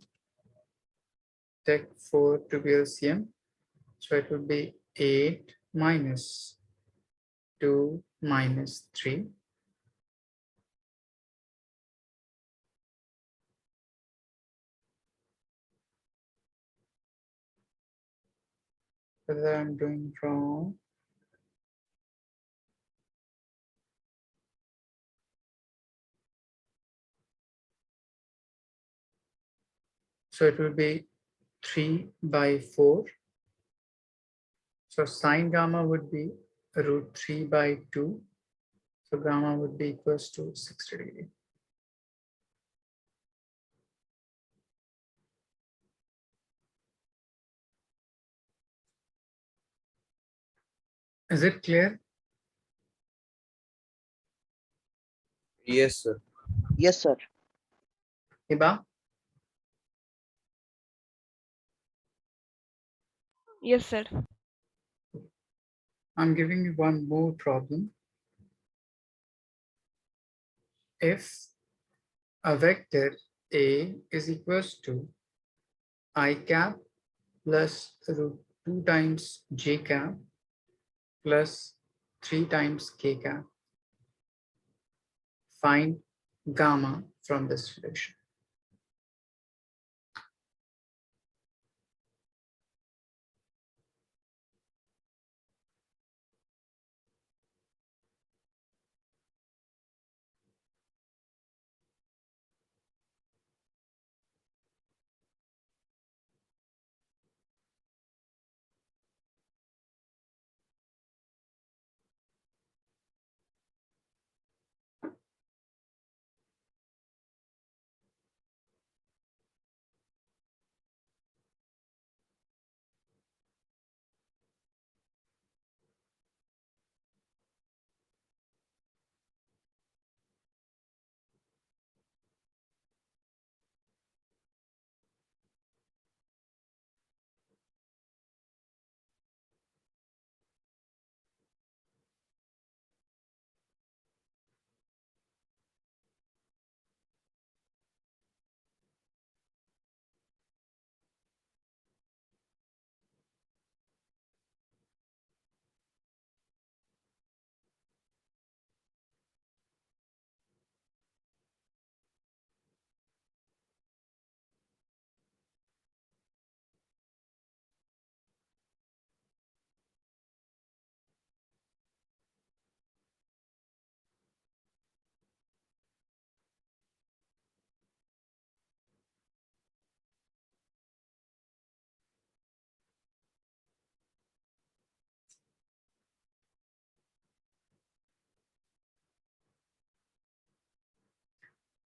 take 4 to be LCM. So it would be 8 minus 2 minus 3. Whether I'm doing wrong. So it will be 3 by 4. So sine gamma would be root 3 by 2. So gamma would be equals to 60 degree. Is it clear? Yes, sir. Yes, sir. Hiba? Yes, sir. I'm giving you one more problem. If a vector A is equals to I cap plus root 2 times j cap plus 3 times k cap, find gamma from this relation.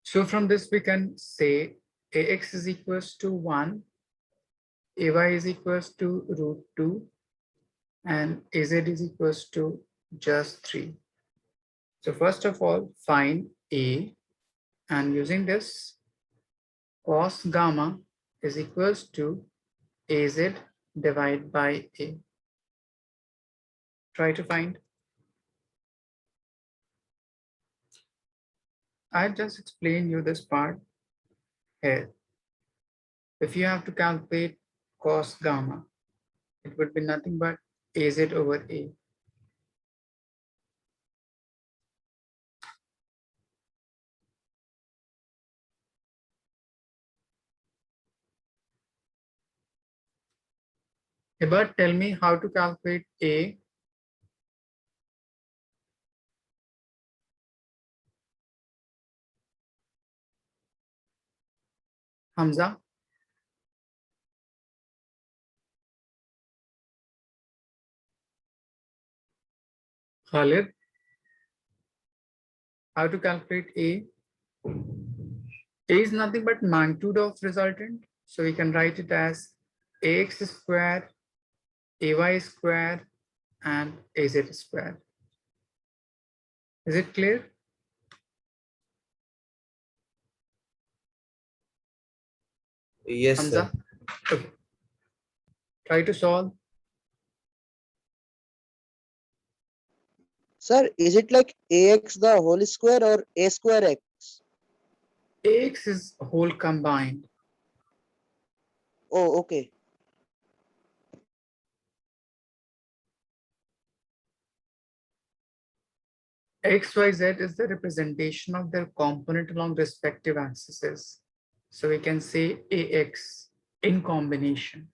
So from this we can say ax is equals to 1, ay is equals to root 2, and az is equals to just 3. So first of all, find a, and using this, cos gamma is equals to az divided by a. Try to find. I just explained you this part here. If you have to calculate cos gamma, it would be nothing but az over a. But tell me how to calculate a. Hamza? Khalid? How to calculate a? A is nothing but magnitude of resultant. So we can write it as ax square, ay square, and az square. Is it clear? Yes, Hamza? sir. Okay. Try to solve. Sir, is it like ax the whole square or a square x? Ax is whole combined. Oh, okay. XYZ is the representation of their component along respective axes. So we can say AX in combination.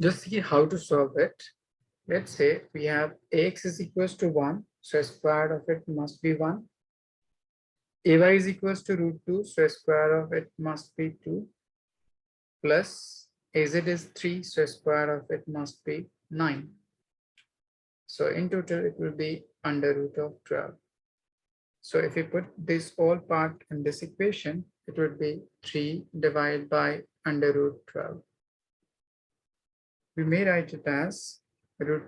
Just see how to solve it. Let's say we have AX is equals to 1, so square of it must be 1. AY is equals to root 2, so square of it must be 2. Plus AZ is 3, so square of it must be 9. So in total, it will be under root of 12. So if we put this all part in this equation, it would be 3 divided by under root 12. We may write it as root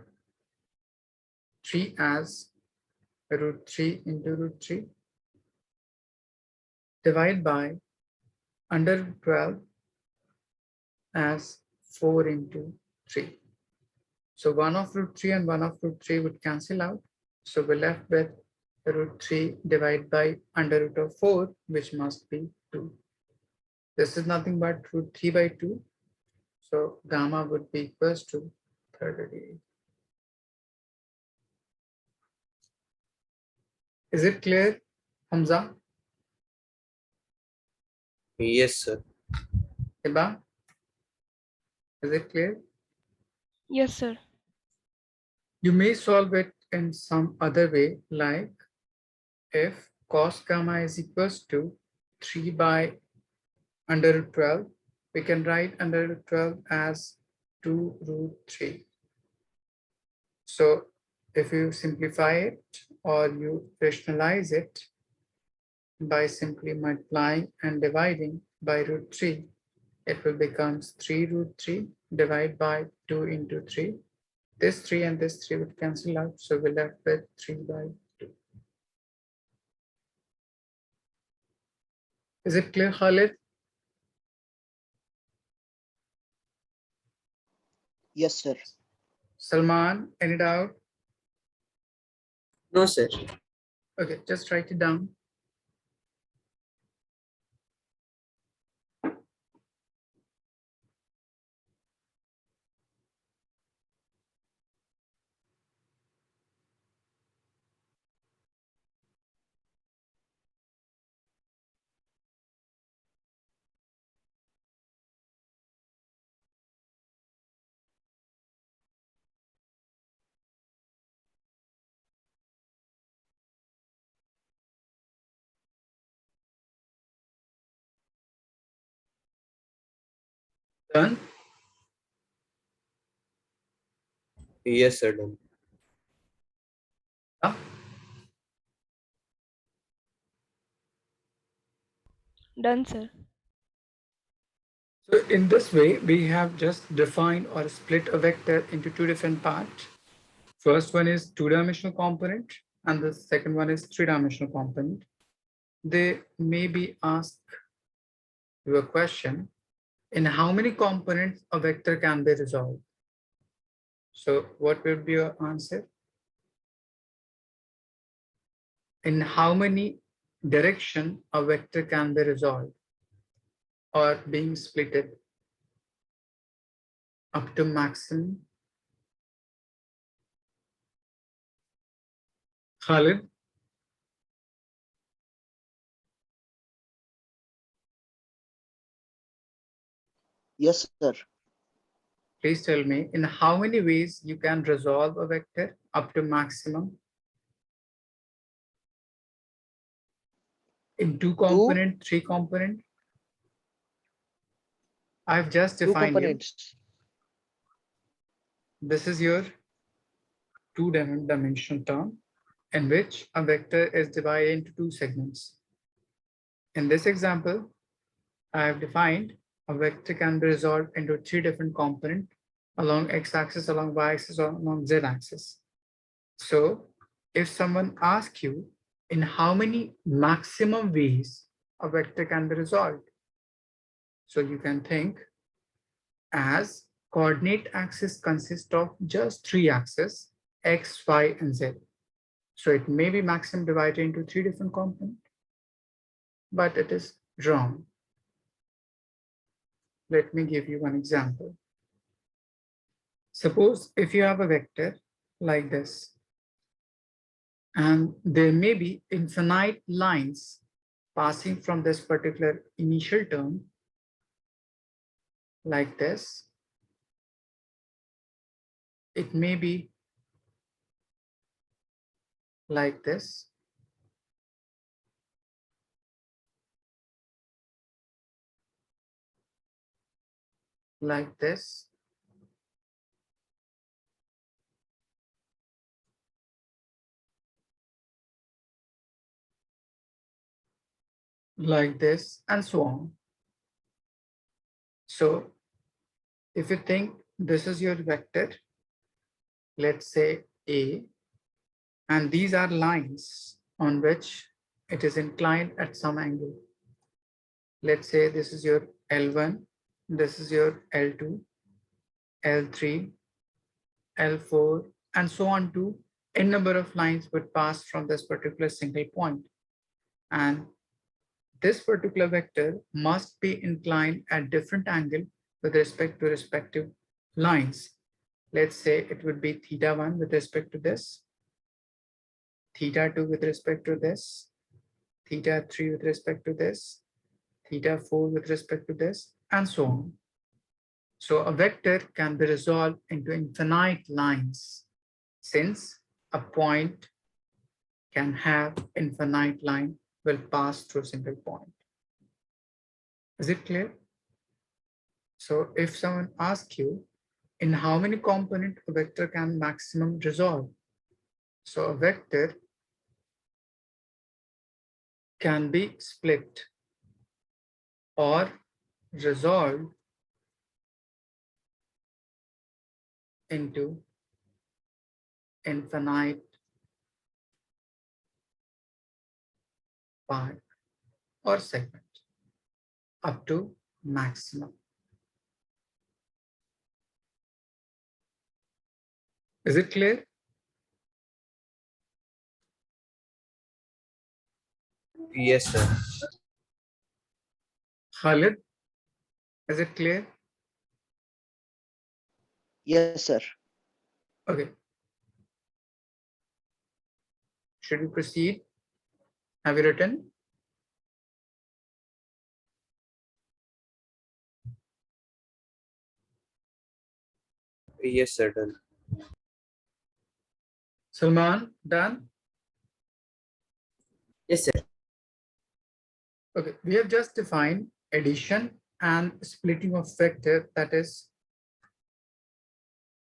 3 as root 3 into root 3 divided by under root 12 as 4 into 3. So 1 of root 3 and 1 of root 3 would cancel out. So we're left with root 3 divided by under root of 4, which must be 2. This is nothing but root 3 by 2. So gamma would be equals to 38. Is it clear, Hamza? Yes, sir. Iba? Is it clear? Yes, sir. You may solve it in some other way, like if cos gamma is equals to 3 by under root 12, we can write under root 12 as 2 root 3. So if you simplify it or you rationalize it by simply multiplying and dividing by root 3, it will become 3 root 3 divided by 2 into 3. This 3 and this 3 would cancel out, so we're left with 3 by 2. Is it clear, Khalid? Yes, sir. Salman, any doubt? No, sir. Okay, just write it down. Done? Yes, sir. Done. Yeah. Done, sir. So in this way, we have just defined or split a vector into two different parts. First one is two-dimensional component, and the second one is three-dimensional component. They may be asked you a question, in how many components a vector can be resolved? So what will be your answer? In how many direction a vector can be resolved or being splitted up to maximum? Khalid, Yes, sir. please tell me in how many ways you can resolve a vector up to maximum? In two Two, component, three component? I've just two defined you. components. This is your two-dimensional term in which a vector is divided into two segments. In this example, I have defined a vector can be resolved into three different components along x-axis, along y-axis, or along z-axis. So if someone asks you in how many maximum ways a vector can be resolved, so you can think as coordinate axis consists of just three axes, x, y, and z. So it may be maximum divided into three different components, but it is wrong. Let me give you one example. Suppose if you have a vector like this, and there may be infinite lines passing from this particular initial term like this. It may be like this. Like this. Like this, and so on. So if you think this is your vector, let's say A, and these are lines on which it is inclined at some angle. Let's say this is your L1, this is your L2, L3, L4, and so on to n number of lines would pass from this particular single point. And this particular vector must be inclined at different angle with respect to respective lines. Let's say it would be θ1 with respect to this, θ2 with respect to this, θ3 with respect to this, θ4 with respect to this, and so on. So a vector can be resolved into infinite lines since a point can have infinite line will pass through a single point. Is it clear? So if someone asks you, in how many component a vector can maximum resolve? So a vector can be split or resolved into infinite part or segment up to maximum. Is it clear? Yes, sir. Khalid, is it clear? Yes, sir. Okay. Should we proceed? Have you written? Yes, sir. Done. Salman, done? Yes, sir. Okay, we have just defined addition and splitting of vector, that is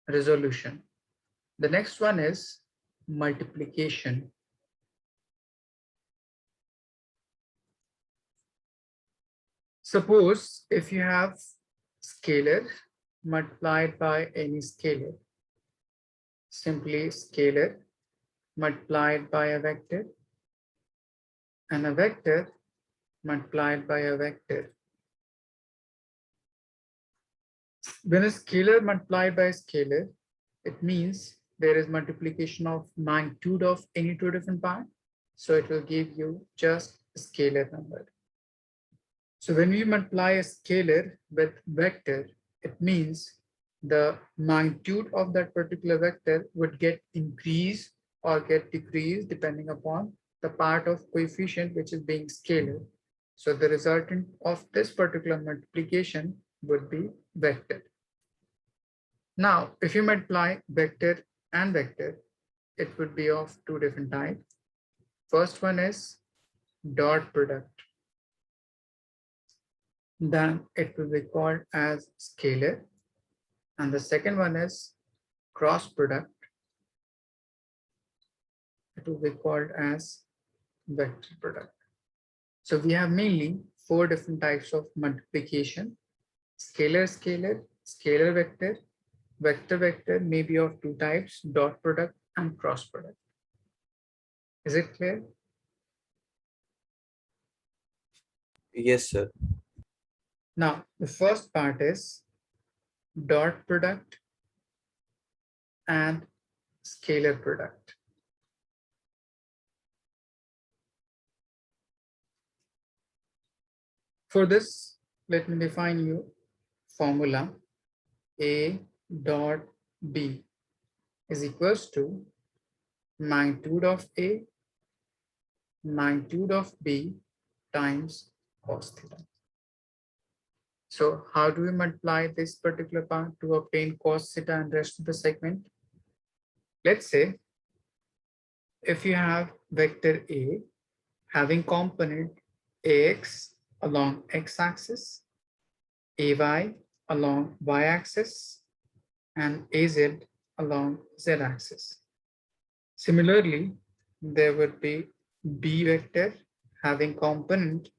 resolution. The next one is multiplication. Suppose if you have scalar multiplied by any scalar. Simply scalar multiplied by a vector, and a vector multiplied by a vector. When a scalar multiplied by a scalar, it means there is multiplication of magnitude of any two different parts. So it will give you just a scalar number. So when we multiply a scalar with vector, it means the magnitude of that particular vector would get increased or get decreased depending upon the part of coefficient which is being scalar. So the resultant of this particular multiplication would be vector. Now, if you multiply vector and vector, it would be of two different types. First one is dot product. Then it will be called as scalar. And the second one is cross product. It will be called as vector product. So we have mainly four different types of multiplication: scalar, scalar, scalar vector, vector, vector may be of two types: dot product and cross product. Is it clear? Yes, sir. Now, the first part is dot product and scalar product. For this, let me define you formula. A dot B is equals to magnitude of A, magnitude of B times cos theta. So how do we multiply this particular part to obtain cos theta and rest of the segment? Let's say if you have vector A having component AX along x-axis, AY along y-axis, and AZ along z-axis. Similarly, there would be B vector having component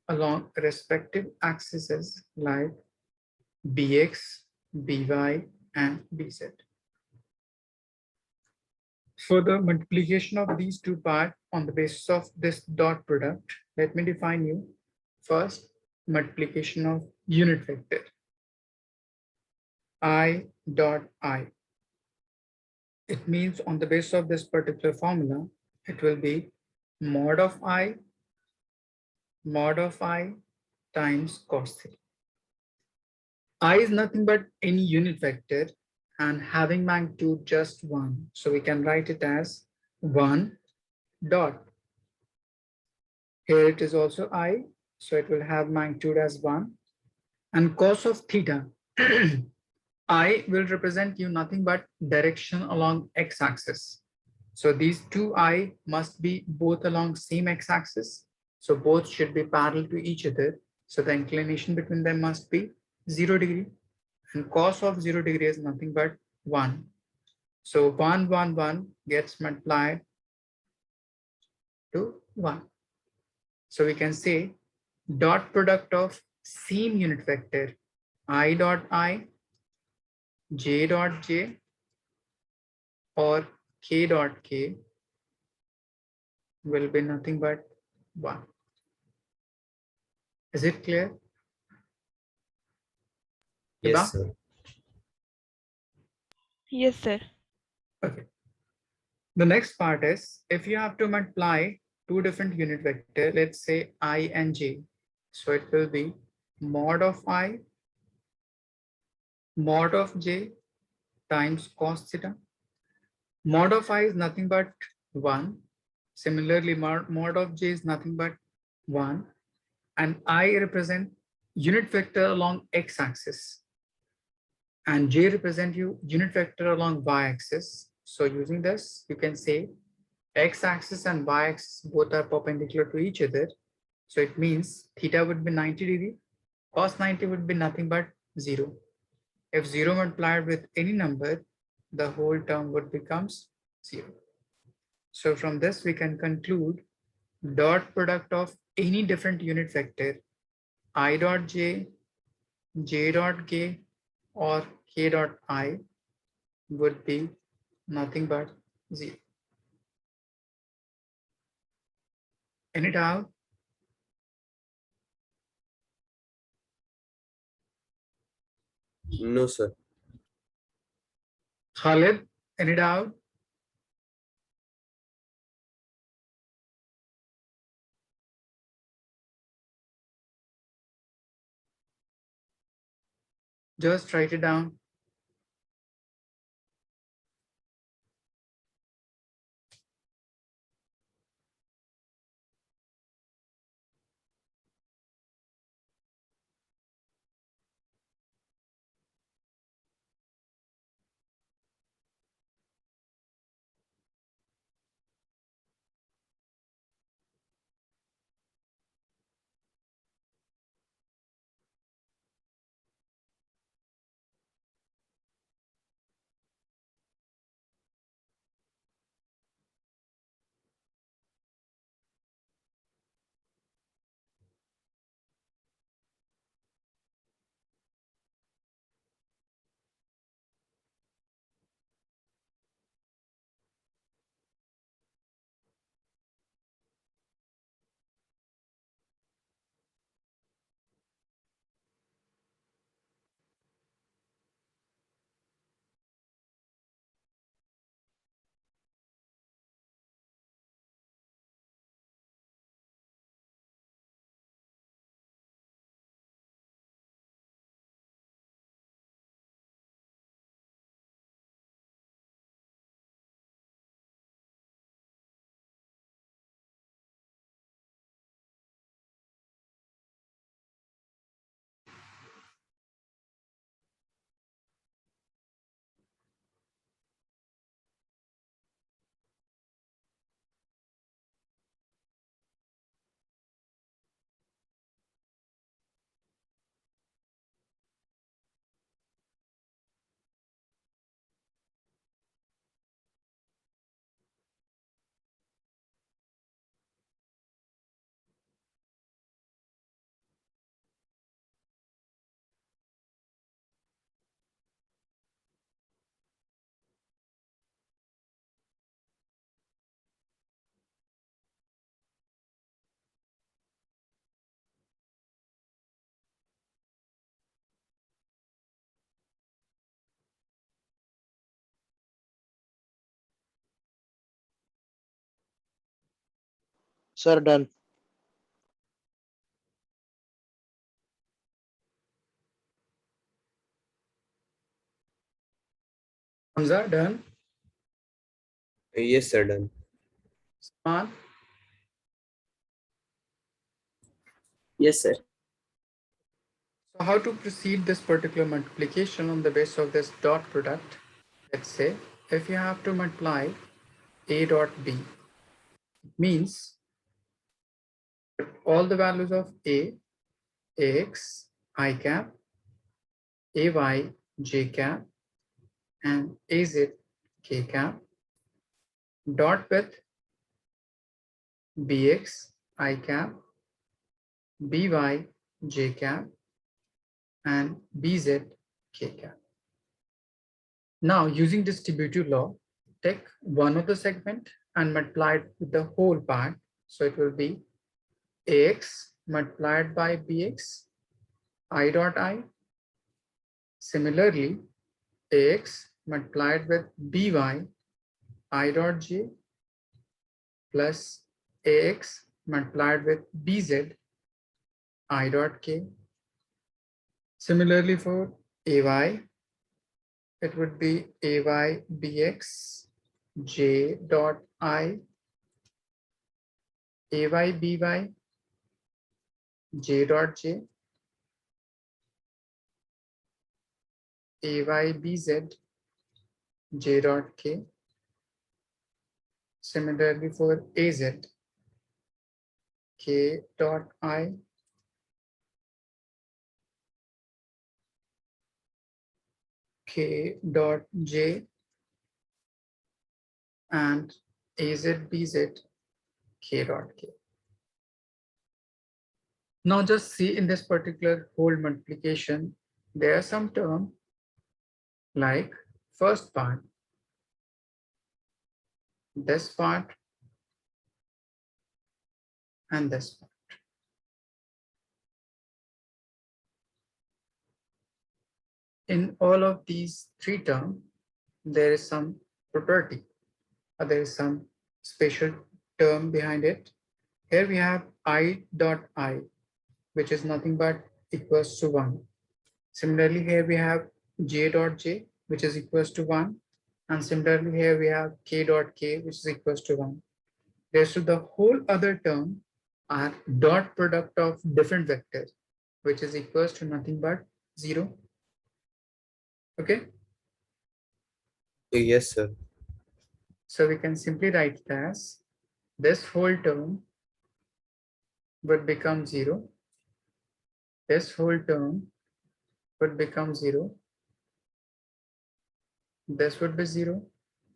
along respective axes like Bx, By, and Bz. For the multiplication of these two parts on the basis of this dot product, let me define you first multiplication of unit vector. I dot I. It means on the basis of this particular formula, it will be mod of I times cos theta. I is nothing but any unit vector and having magnitude just one. So we can write it as 1 dot. Here it is also I, so it will have magnitude as 1. And cos of theta, I will represent you nothing but direction along x-axis. So these two I must be both along same x-axis. So both should be parallel to each other. So the inclination between them must be 0 degree. And cos of 0 degree is nothing but 1. So 1, 1, 1 gets multiplied to 1. So we can say dot product of same unit vector I dot I, j dot j, or k dot k will be nothing but 1. Is it clear? Yes, Iba? sir. Yes, sir. Okay. The next part is if you have to multiply two different unit vector, let's say I and j. So it will be mod of I, mod of j times cos theta. Mod of I is nothing but 1. Similarly, mod of j is nothing but 1. And I represent unit vector along x-axis. And j represent you unit vector along y-axis. So using this, you can say x-axis and y-axis both are perpendicular to each other. So it means theta would be 90 degree, cos 90 would be nothing but 0. If 0 multiplied with any number, the whole term would becomes 0. So from this, we can conclude dot product of any different unit vector I dot j j dot k or k dot I would be nothing but 0. Any doubt? No, sir. Khalid, any doubt? Just write it down. Sir, done. Hamza, done. Yes, sir, done. Smart. Yes, sir. So how to proceed this particular multiplication on the basis of this dot product? Let's say if you have to multiply a dot b, it means all the values of a, ax, I cap, ay, j cap, and az, k cap, dot with bx, I cap, by, j cap, and bz, k cap. Now, using distributive law, take one of the segment and multiply it with the whole part. So it will be ax multiplied by bx, I dot I. Similarly, ax multiplied with by, I dot j, plus ax multiplied with bz, I dot k. Similarly for ay, it would be ay bx, j dot I, ay by, j dot j, ay bz, j dot k. Similarly for az, k dot I, k dot j, and az bz, k dot k. Now just see in this particular whole multiplication, there are some terms like first part, this part, and this part. In all of these three terms, there is some property, or there is some special term behind it. Here we have I dot I, which is nothing but equals to 1. Similarly, here we have j dot j, which is equals to 1. And similarly, here we have k dot k, which is equals to 1. Rest of the whole other term are dot product of different vectors, which is equals to nothing but 0. Okay, Yes, sir. so we can simply write it as this whole term would become 0. This whole term would become 0. This would be 0,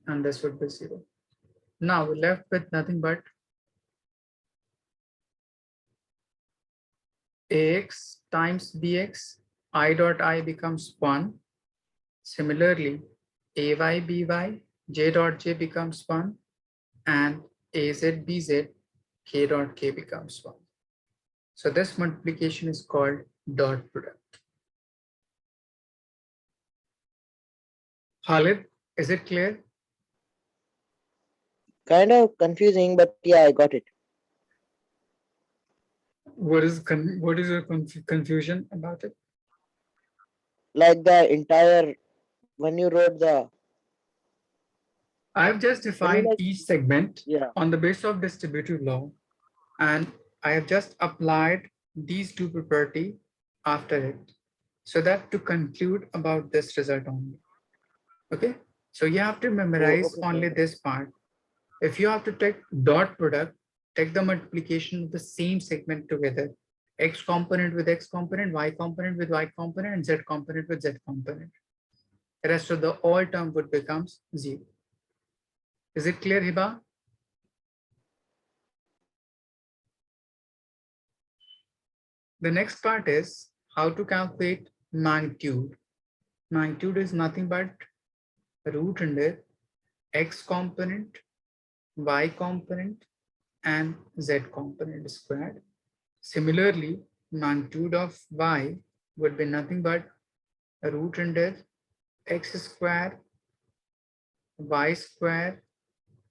and this would be 0. Now we're left with nothing but ax times bx. I dot I becomes 1. Similarly, ay by j dot j becomes 1, and az bz k dot k becomes 1. So this multiplication is called dot product. Khalid, is it clear? Kind of confusing, but yeah, I got it. What is your confusion about it? Like the entire, when you wrote the, I've just can you defined like, each segment yeah, on the basis of distributive law, and I have just applied these two property after it, so that to conclude about this result only. Okay, so you have to oh, memorize okay, only sir. this part. If you have to take dot product, take the multiplication of the same segment together. X component with X component, Y component with Y component, and Z component with Z component. The rest of the all term would becomes 0. Is it clear, Hiba? The next part is how to calculate magnitude. Magnitude is nothing but root under X component, Y component, and Z component squared. Similarly, magnitude of Y would be nothing but root under X square, Y square,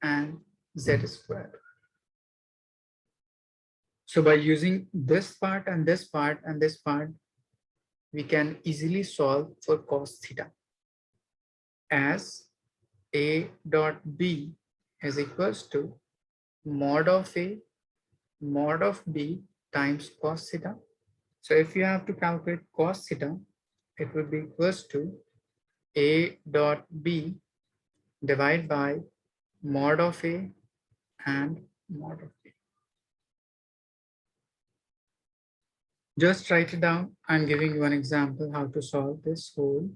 and Z square. So by using this part and this part and this part, we can easily solve for cos theta as A dot B is equals to mod of A mod of B times cos theta. So if you have to calculate cos theta, it would be equals to A dot B divided by mod of A and mod of B. Just write it down. I'm giving you an example how to solve this whole.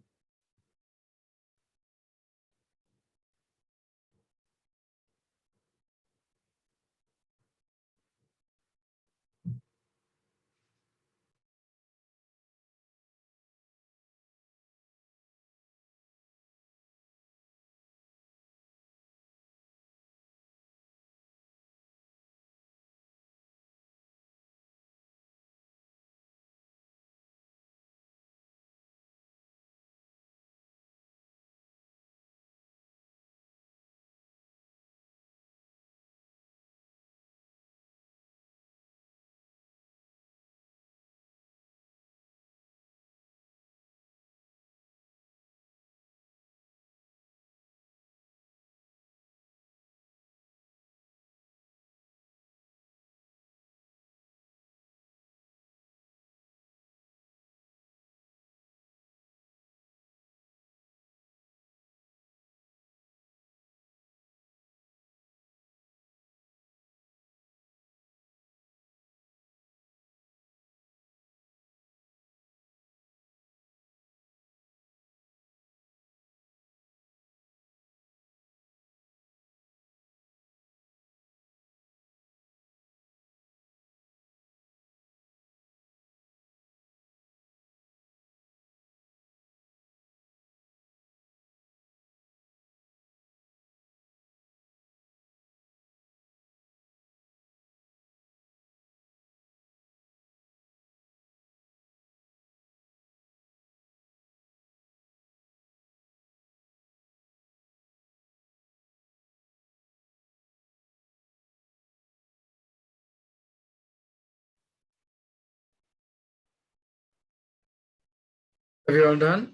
Have you all done?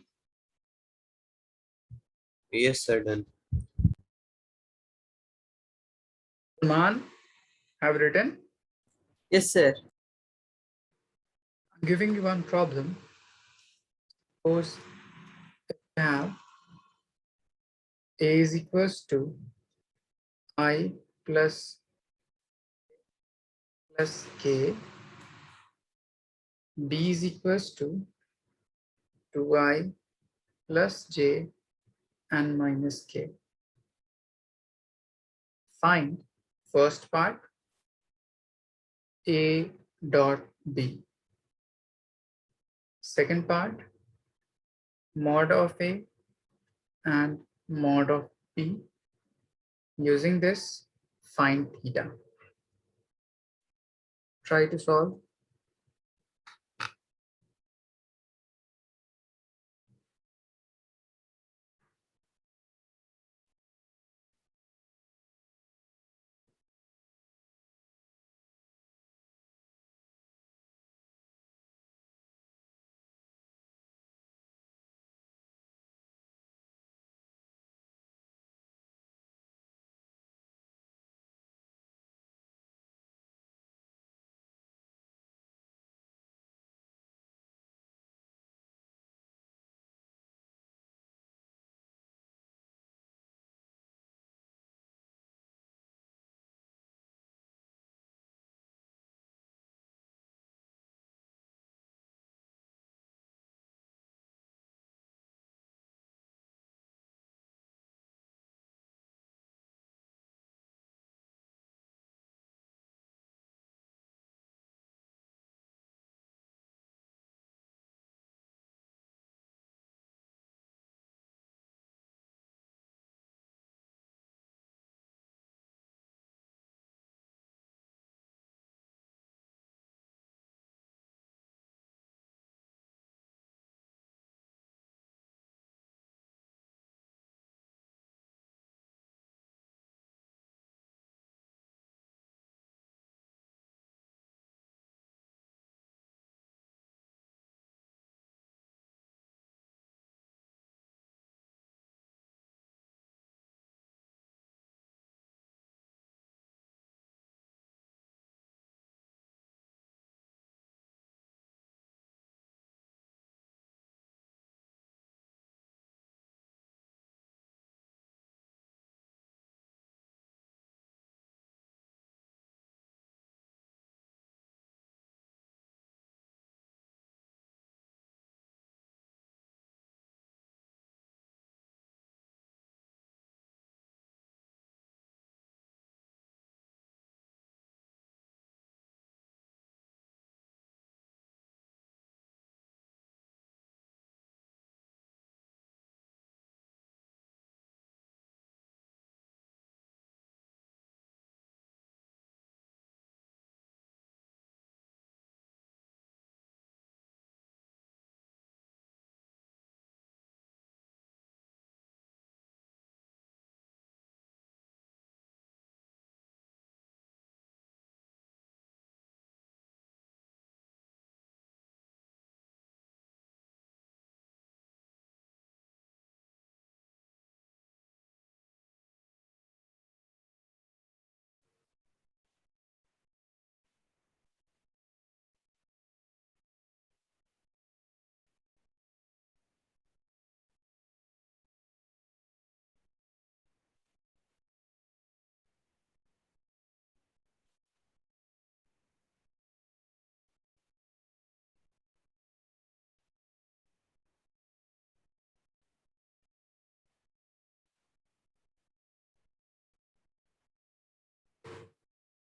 Yes, sir, done. Man, have written. Yes, sir. I'm giving you one problem. Suppose you have A is equals to I plus k, B is equals to 2I plus j and minus k. Find first part A dot B. Second part mod of A and mod of B. Using this, find theta. Try to solve.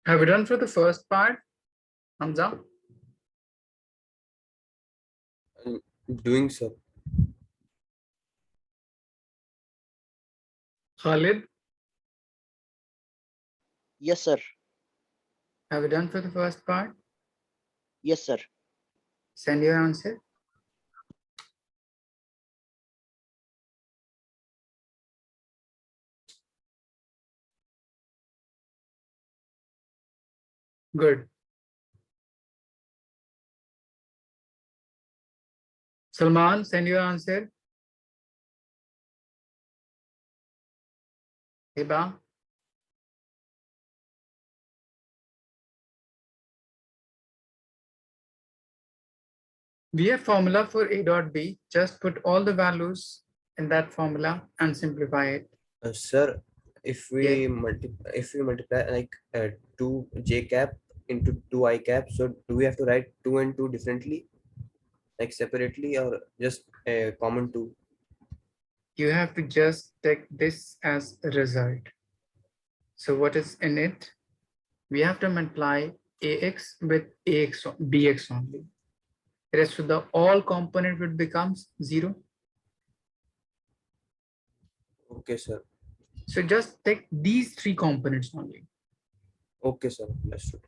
Have you done for the first part, Hamza? I'm doing so. Khalid, Yes, sir. have you done for the first part? Yes, sir. Send your answer. Good. Salman, send your answer. Hiba. We have formula for A dot B. Just put all the values in that formula and simplify it. Sir, if Yeah. we multiply like 2 j cap into 2 I cap, so do we have to write 2 and 2 differently, like separately, or just a common 2? You have to just take this as a result. So what is in it? We have to multiply AX with BX only. Rest of the all component would becomes 0. Okay, sir. So just take these 3 components only. Okay, sir. Understood.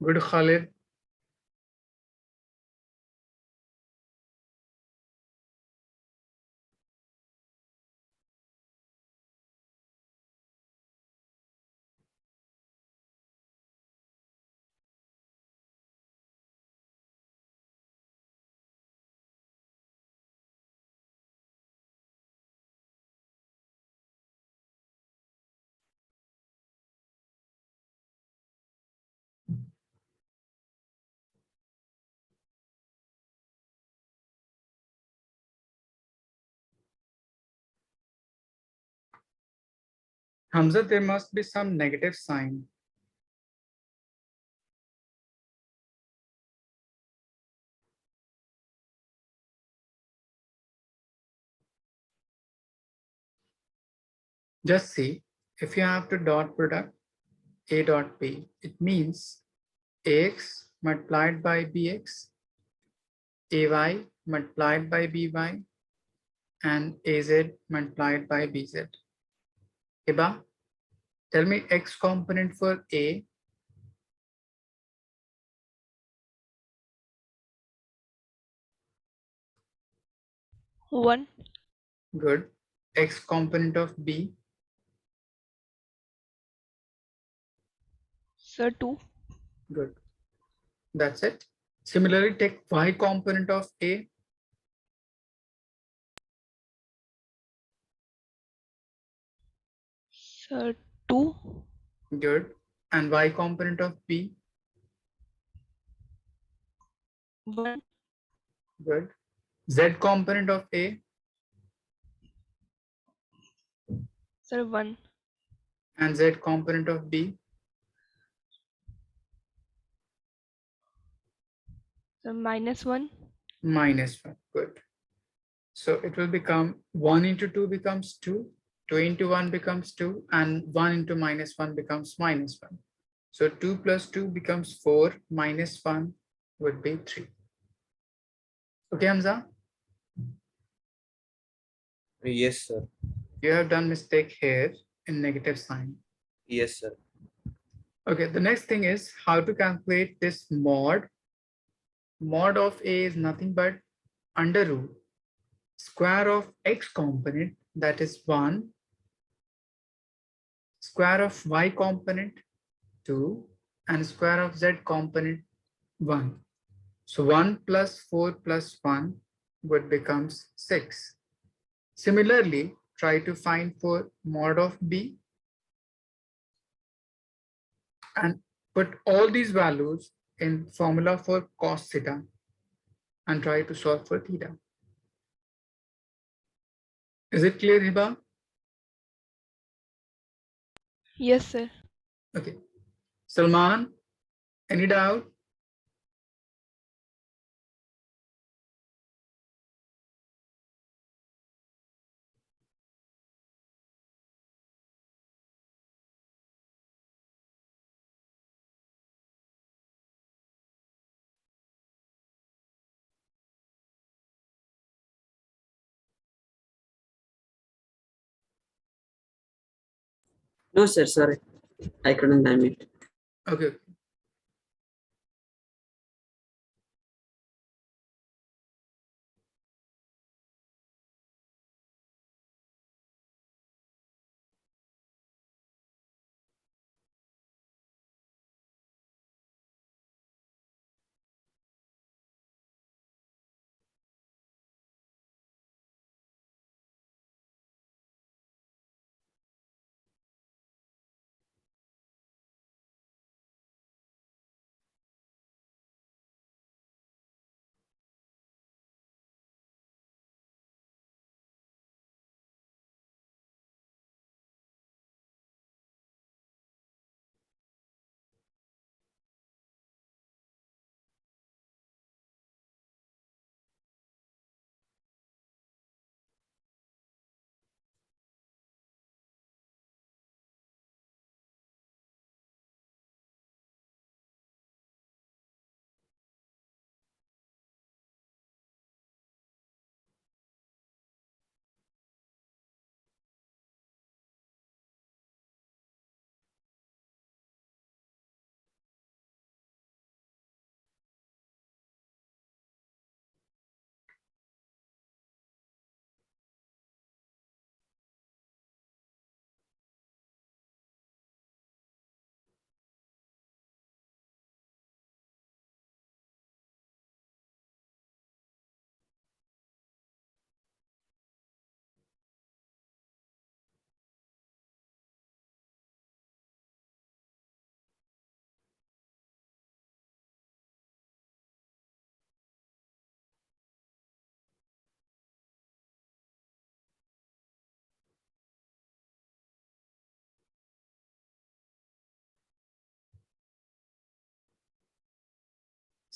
Good, Khalid. Hamza, there must be some negative sign. Just see, if you have to dot product A dot B, it means AX multiplied by BX, AY multiplied by BY, and AZ multiplied by BZ. Hiba, tell me X component for A. One. Good. X component of B. Sir, 2. Good. That's it. Similarly, take Y component of A. Sir, 2. Good. And Y component of B. 1. Good. Z component of A. Sir, 1. And Z component of B. Sir, -1. -1. Good. So it will become 1 into 2 becomes 2, 2 into 1 becomes 2, and 1 into -1 becomes -1. So 2 plus 2 becomes 4, -1 would be 3. Okay, Hamza, Yes, sir. you have done mistake here in negative sign. Yes, sir. Okay, the next thing is how to calculate this mod. Mod of A is nothing but under root square of X component, that is 1, square of Y component 2, and square of Z component 1. So 1 plus 4 plus 1 would becomes 6. Similarly, try to find for mod of B and put all these values in formula for cos theta and try to solve for theta. Is it clear, Hiba? Yes, sir. Okay. Salman, any doubt? No, sir. Sorry. I couldn't unmute. Okay.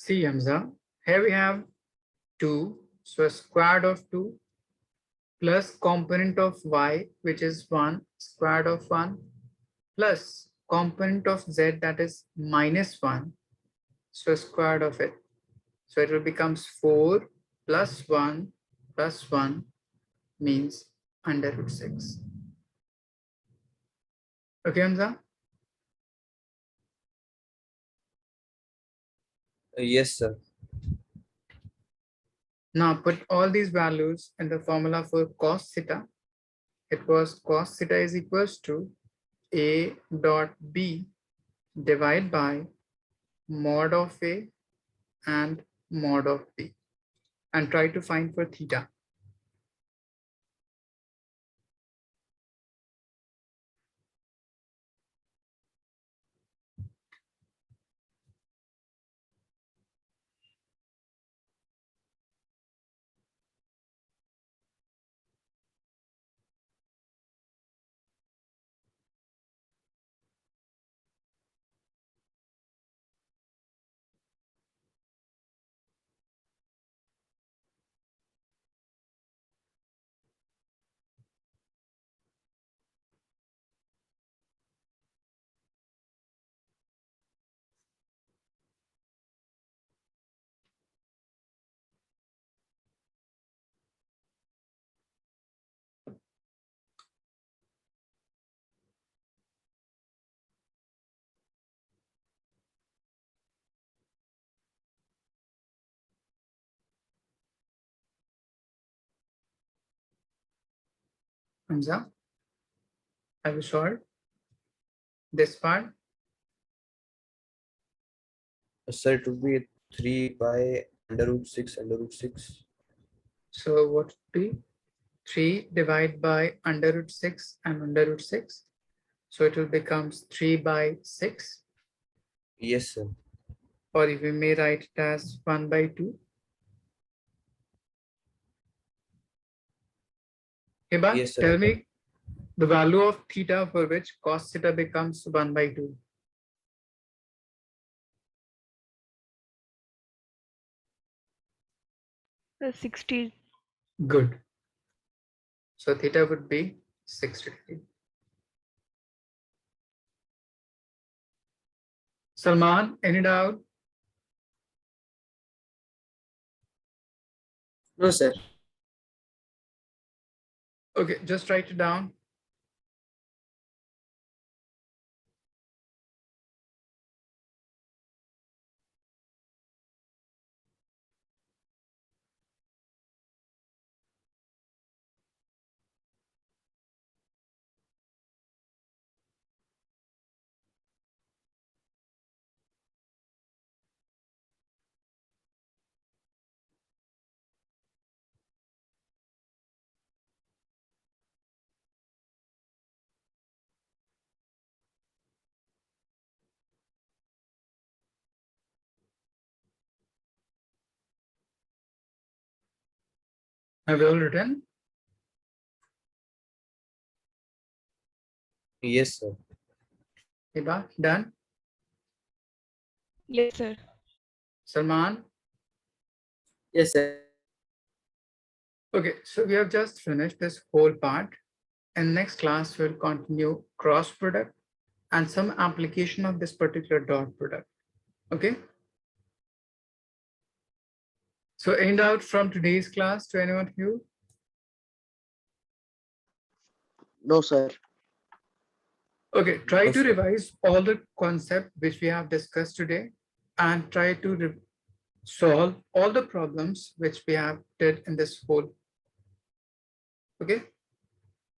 See, Hamza, here we have 2, so square root of 2 plus component of y, which is 1, square root of 1, plus component of z, that is minus 1, so square root of it. So it will becomes 4 plus 1 means under root 6. Okay, Hamza? Yes, sir. Now put all these values in the formula for cos theta. It was cos theta is equals to a dot b divided by mod of a and mod of b, and try to find for theta. Hamza, have you solved this part? Sir, it would be 3 by under root 6 under root 6. So what would be 3 divided by under root 6 and under root 6. So it will become 3 by 6, Yes, sir. or if we may write it as 1 by 2. Hiba, Yes, sir. tell me the value of theta for which cos theta becomes 1 by 2. The 60. Good. So theta would be 60 degree. Salman, any doubt? No, sir. Okay, just write it down. Have you all written? Yes, sir. Hiba, done? Yes, sir. Salman? Yes, sir. Okay, so we have just finished this whole part. In next class, we'll continue cross product and some application of this particular dot product. Okay. So any doubt from today's class to anyone of you? No, sir. Okay, try No, to sir. revise all the concept which we have discussed today and try to solve all the problems which we have did in this whole. Okay,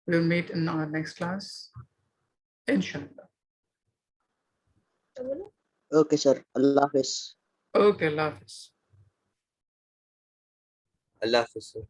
we'll meet in our next class. Inshallah. Okay, sir. Allah Hafiz. Okay, Allah Hafiz. Allah Hafiz, sir.